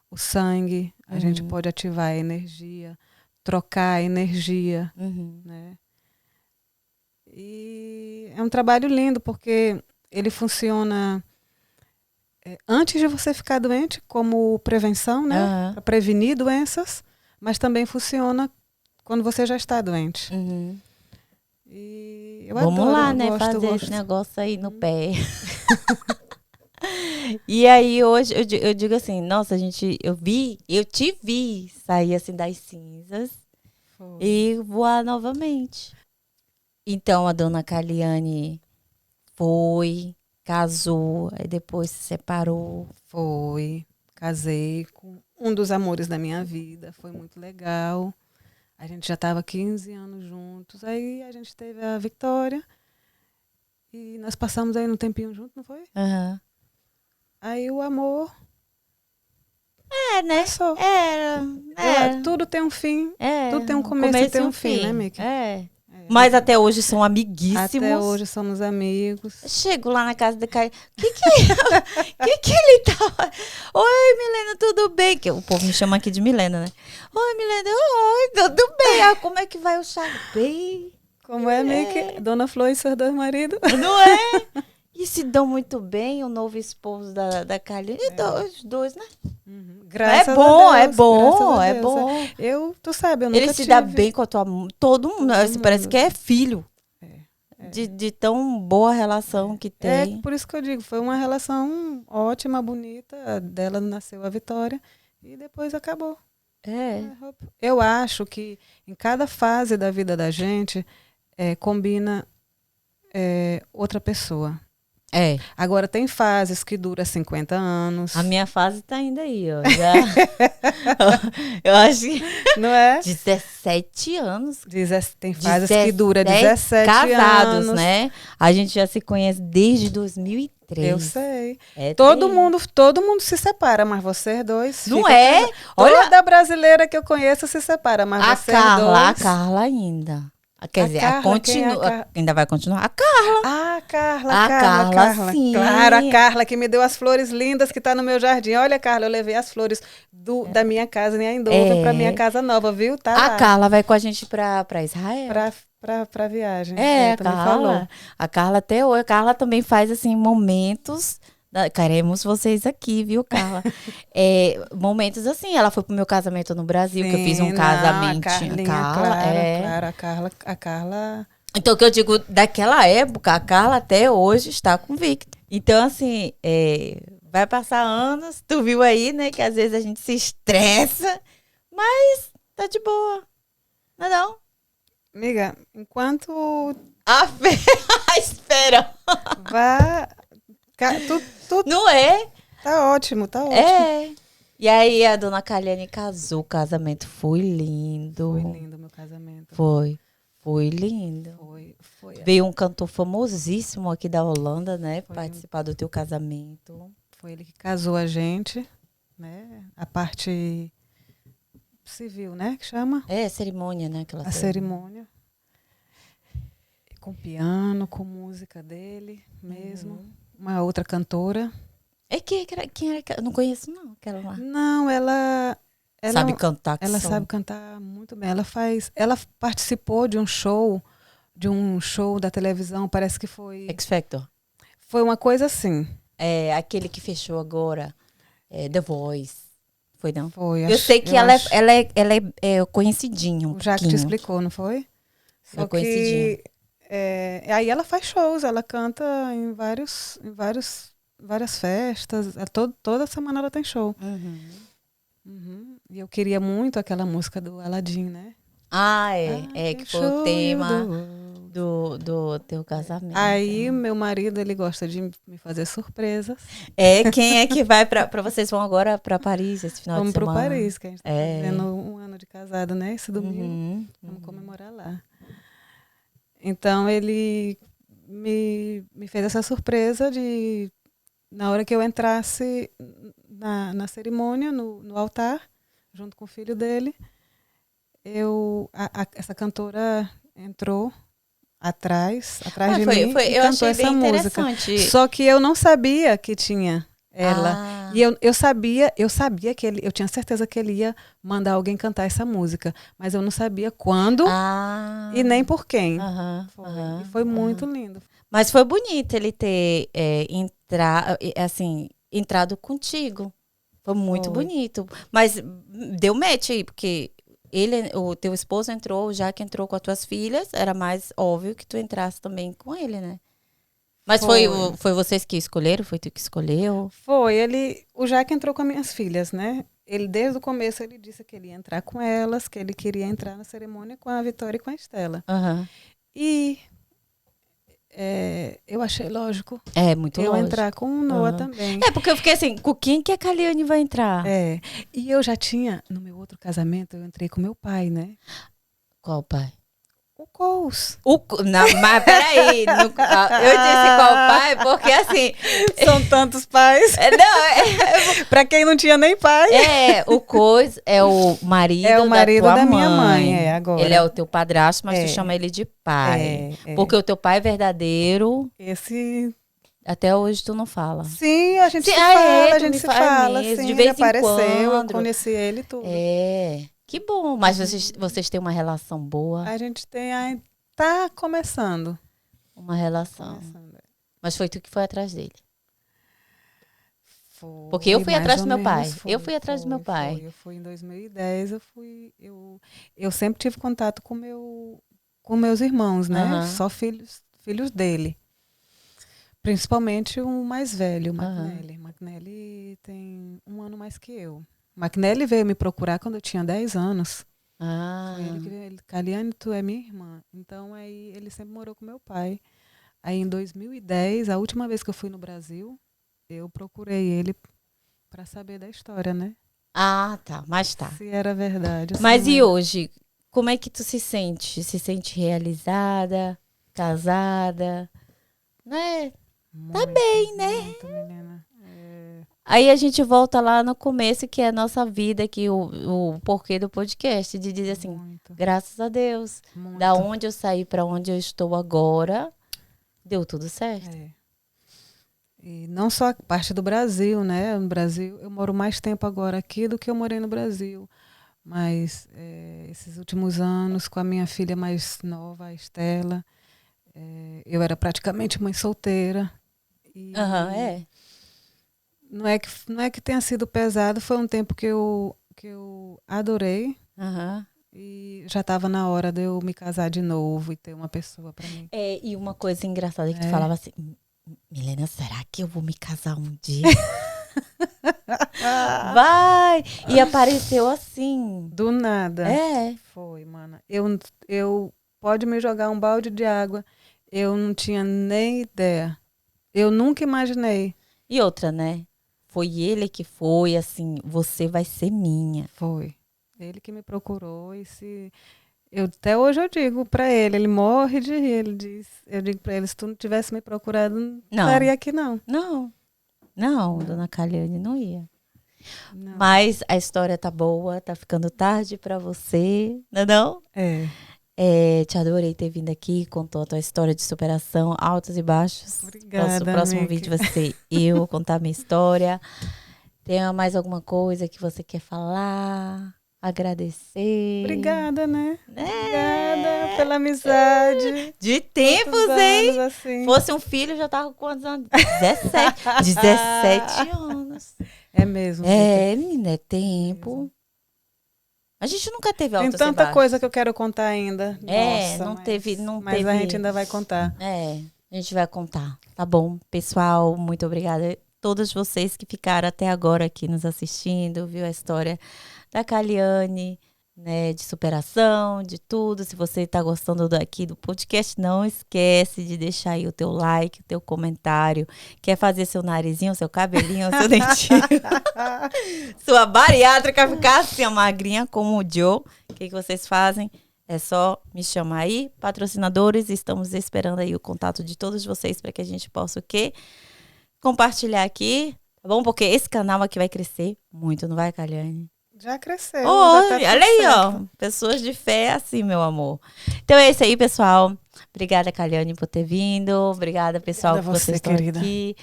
o sangue, a gente pode ativar a energia, trocar a energia, Uhum. né? E é um trabalho lindo, porque ele funciona antes de você ficar doente, como prevenção, né? Aham. Para prevenir doenças, mas também funciona quando você já está doente. Uhum. E eu Vamos adoro, lá, eu né? gosto, Fazer eu gosto. esse negócio aí no pé. E aí hoje eu digo assim, nossa, eu te vi sair assim das cinzas Foi. e voar novamente. Então a dona Caliane foi, casou, aí depois se separou. Foi. Casei com um dos amores da minha vida. Foi muito legal. A gente já estava 15 anos juntos. Aí a gente teve a Vitória. E nós passamos aí um tempinho junto, não foi? Aham. Aí o amor É, né? passou. Tudo tem um fim. Tudo tem um começo e tem um fim, né, Mickey? É. Mas até hoje são amiguíssimos. Até hoje somos amigos. Chego lá na casa da Caliane. Que ele tava? Oi, Milena, tudo bem? Que o povo me chama aqui de Milena, né? Oi, Milena. Oi, tudo bem? Ah, como é que vai o chá? Bem. Como é, Mickey? Dona Flor e seus dois maridos. Não é? E se dão muito bem, o novo esposo da Caliane. Os dois, né? Graças é bom, a Deus, é bom, graças a é Deus. bom. Tu sabe, eu nunca Ele se tive. dá bem com a tua... Todo mundo, assim, parece que é filho. De tão boa relação que tem. É por isso que eu digo, foi uma relação ótima, bonita. Dela nasceu a Vitória e depois acabou. Eu acho que em cada fase da vida da gente combina outra pessoa. Agora, tem fases que duram 50 anos. A minha fase tá ainda aí, ó. Já... eu acho que... Não é? 17 anos. Tem fases que duram 17 casados, anos. Né? A gente já se conhece desde 2003. Eu sei. Todo mundo se separa, mas vocês dois... Não é? Olha, toda brasileira que eu conheço se separa, mas vocês dois... A Carla ainda. Quer dizer, ainda vai continuar. A Carla. A Carla. Sim. Claro, a Carla que me deu as flores lindas que está no meu jardim. Olha, Carla, eu levei as flores da minha casa em Eindhoven para minha casa nova, viu? Tá lá. Carla vai com a gente para Israel. Para viagem. A Carla. Falou. A Carla até hoje. A Carla também faz assim momentos. Queremos vocês aqui, viu, Carla? Momentos assim, ela foi pro meu casamento no Brasil, que eu fiz um casamento. A Carla. Então, o que eu digo, daquela época, a Carla até hoje está convicta. Então, assim, vai passar anos, tu viu aí, né, que às vezes a gente se estressa, mas tá de boa. Não é não? Amiga, enquanto... Espera! Vá... Não é? Tá ótimo. E aí a dona Caliane casou, o casamento foi lindo. Foi lindo meu casamento. Foi lindo. Foi. Veio um cantor famosíssimo aqui da Holanda, né, participar do teu casamento. Foi ele que casou a gente, né? A parte civil, né, que chama? Cerimônia, né? A cerimônia. Com piano, com música dele mesmo. Uma outra cantora. Quem era? Eu não conheço, não, aquela lá. Não, ela sabe cantar. Ela sabe cantar muito bem. Ela participou de um show da televisão, parece que foi... X Factor. Foi uma coisa assim. Aquele que fechou agora, The Voice. Foi, não? Foi. Eu sei que ela é conhecidinha um pouquinho. Já que te explicou, não foi? Só conhecidinha. Aí ela faz shows, ela canta em várias festas. Toda semana ela tem show. E eu queria muito aquela música do Aladdin, né? Que foi o tema do teu casamento. Aí meu marido, ele gosta de me fazer surpresas. Quem é que vai pra vocês vão agora pra Paris esse final de semana? Vamos pro Paris, que a gente tá fazendo um ano de casado, né? Esse domingo. Vamos comemorar lá. Então, ele me fez essa surpresa de, na hora que eu entrasse na cerimônia, no altar, junto com o filho dele, essa cantora entrou atrás de mim e eu cantou achei essa bem música. interessante. Só que eu não sabia que tinha ela. E eu sabia que eu tinha certeza que ele ia mandar alguém cantar essa música, mas eu não sabia quando e nem por quem. E foi muito lindo. Mas foi bonito ele ter entrado contigo. Foi muito bonito. Mas deu match aí, porque o teu esposo entrou, já que entrou com as tuas filhas, era mais óbvio que tu entrasse também com ele, né? Mas foi vocês que escolheram? Foi tu que escolheu? Foi, o Jaque entrou com as minhas filhas, né? Ele, desde o começo, ele disse que ele ia entrar com elas, que ele queria entrar na cerimônia com a Vitória e com a Estela. Aham. E eu achei lógico É, muito eu lógico. entrar com o Noah Aham. também. É, porque eu fiquei assim, com quem que a Caliane vai entrar? E eu já tinha, no meu outro casamento, eu entrei com meu pai, né? Qual pai? O Coles. Não, mas peraí. Eu disse qual pai, porque assim. São tantos pais. Não, Pra quem não tinha nem pai. o Cois é o marido, É o marido da tua da minha mãe. mãe, agora. Ele é o teu padrasto, mas É. tu chama ele de pai. É. Porque o teu pai é verdadeiro, Esse. até hoje tu não fala. Sim, a gente Sim, se ah, fala, é, a tu gente me se fala fala. mesmo, Sim, de vez ele em apareceu, eu quando. conheci ele e tudo. É, que bom. Mas vocês têm uma relação boa? A gente tá começando. Uma relação. Começando. Mas foi tu que foi atrás dele. Foi, Porque eu fui mais atrás ou do meu pai. menos, Eu fui atrás do meu pai. Eu fui em 2010, eu sempre tive contato com meus irmãos, né? Aham. Só filhos dele. Principalmente o mais velho, o Aham. McNally. McNally tem 1 ano mais que eu. McNally veio me procurar quando eu tinha 10 anos. Ah, Foi ele, Caliane, tu é minha irmã. Então, aí, ele sempre morou com meu pai. Aí, em 2010, a última vez que eu fui no Brasil, eu procurei ele para saber da história, né? tá. Mas tá. Se era verdade. se Mas não e era. hoje? Como é que tu se sente? Se sente realizada? Casada? Né? Muito, bem, né? Muito, menina. Aí a gente volta lá no começo, que é a nossa vida, que o porquê do podcast, de dizer assim, Muito, graças a Deus, muito. da onde eu saí para onde eu estou agora, deu tudo certo. É. E não só a parte do Brasil, né? No Brasil, eu moro mais tempo agora aqui do que eu morei no Brasil. Mas esses últimos anos, com a minha filha mais nova, a Estela, eu era praticamente mãe solteira. E Aham, é. não é que tenha sido pesado, foi um tempo que eu adorei. Aham. E já estava na hora de eu me casar de novo e ter uma pessoa para mim. É, e uma coisa engraçada que tu falava assim, Milena, será que eu vou me casar um dia? Vai! E apareceu assim. Do nada. É. Foi, mana. Eu pode me jogar um balde de água. Eu não tinha nem ideia. Eu nunca imaginei. E outra, né? Foi ele que foi, assim, você vai ser minha. Foi. Ele que me procurou e até hoje eu digo pra ele morre de rir, eu digo pra ele, se tu não tivesse me procurado, não estaria aqui não. Não, dona Caliane não ia. Não. Mas a história tá boa, tá ficando tarde pra você, não é não? Te adorei ter vindo aqui, contou a tua história de superação, altos e baixos. Obrigada, O próximo amiga. vídeo vai ser eu contar minha história. Tem mais alguma coisa que você quer falar? Agradecer? Obrigada, né? Obrigada pela amizade. De tempos, Quantos hein? anos, assim. Fosse um filho, já tava com quantos anos? 17. 17 anos. É mesmo. Menina, é tempo. A gente nunca teve Tem altas e tanta baixas. coisa que eu quero contar ainda. Nossa, não teve. Mas a gente ainda vai contar. A gente vai contar. Tá bom, pessoal, muito obrigada. Todos vocês que ficaram até agora aqui nos assistindo, viu a história da Caliane, né, de superação, de tudo. Se você tá gostando daqui do podcast, não esquece de deixar aí o teu like, o teu comentário. Quer fazer seu narizinho, seu cabelinho, seu dentinho, sua bariátrica ficar assim, ó, magrinha como o Joe. O que vocês fazem? É só me chamar aí, patrocinadores. Estamos esperando aí o contato de todos vocês para que a gente possa o quê? Compartilhar aqui, tá bom? Porque esse canal aqui vai crescer muito, não vai, Caliane? Já cresceu. Oh, já tá olha aí, certo. ó. Pessoas de fé é assim, meu amor. Então é isso aí, pessoal. Obrigada, Caliane, por ter vindo. Obrigada, pessoal, Obrigada que vocês você, estão querida. aqui.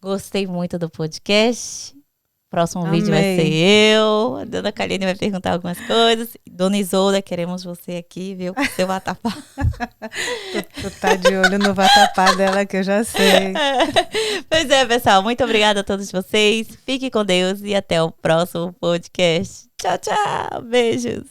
Gostei muito do podcast. Próximo vídeo vai Amei. ser eu. A dona Caliane vai perguntar algumas coisas. Dona Isolda, queremos você aqui, viu? Com seu vatapá. Tu tá de olho no vatapá dela que eu já sei. Pois é, pessoal. Muito obrigada a todos vocês. Fique com Deus e até o próximo podcast. Tchau, tchau. Beijos.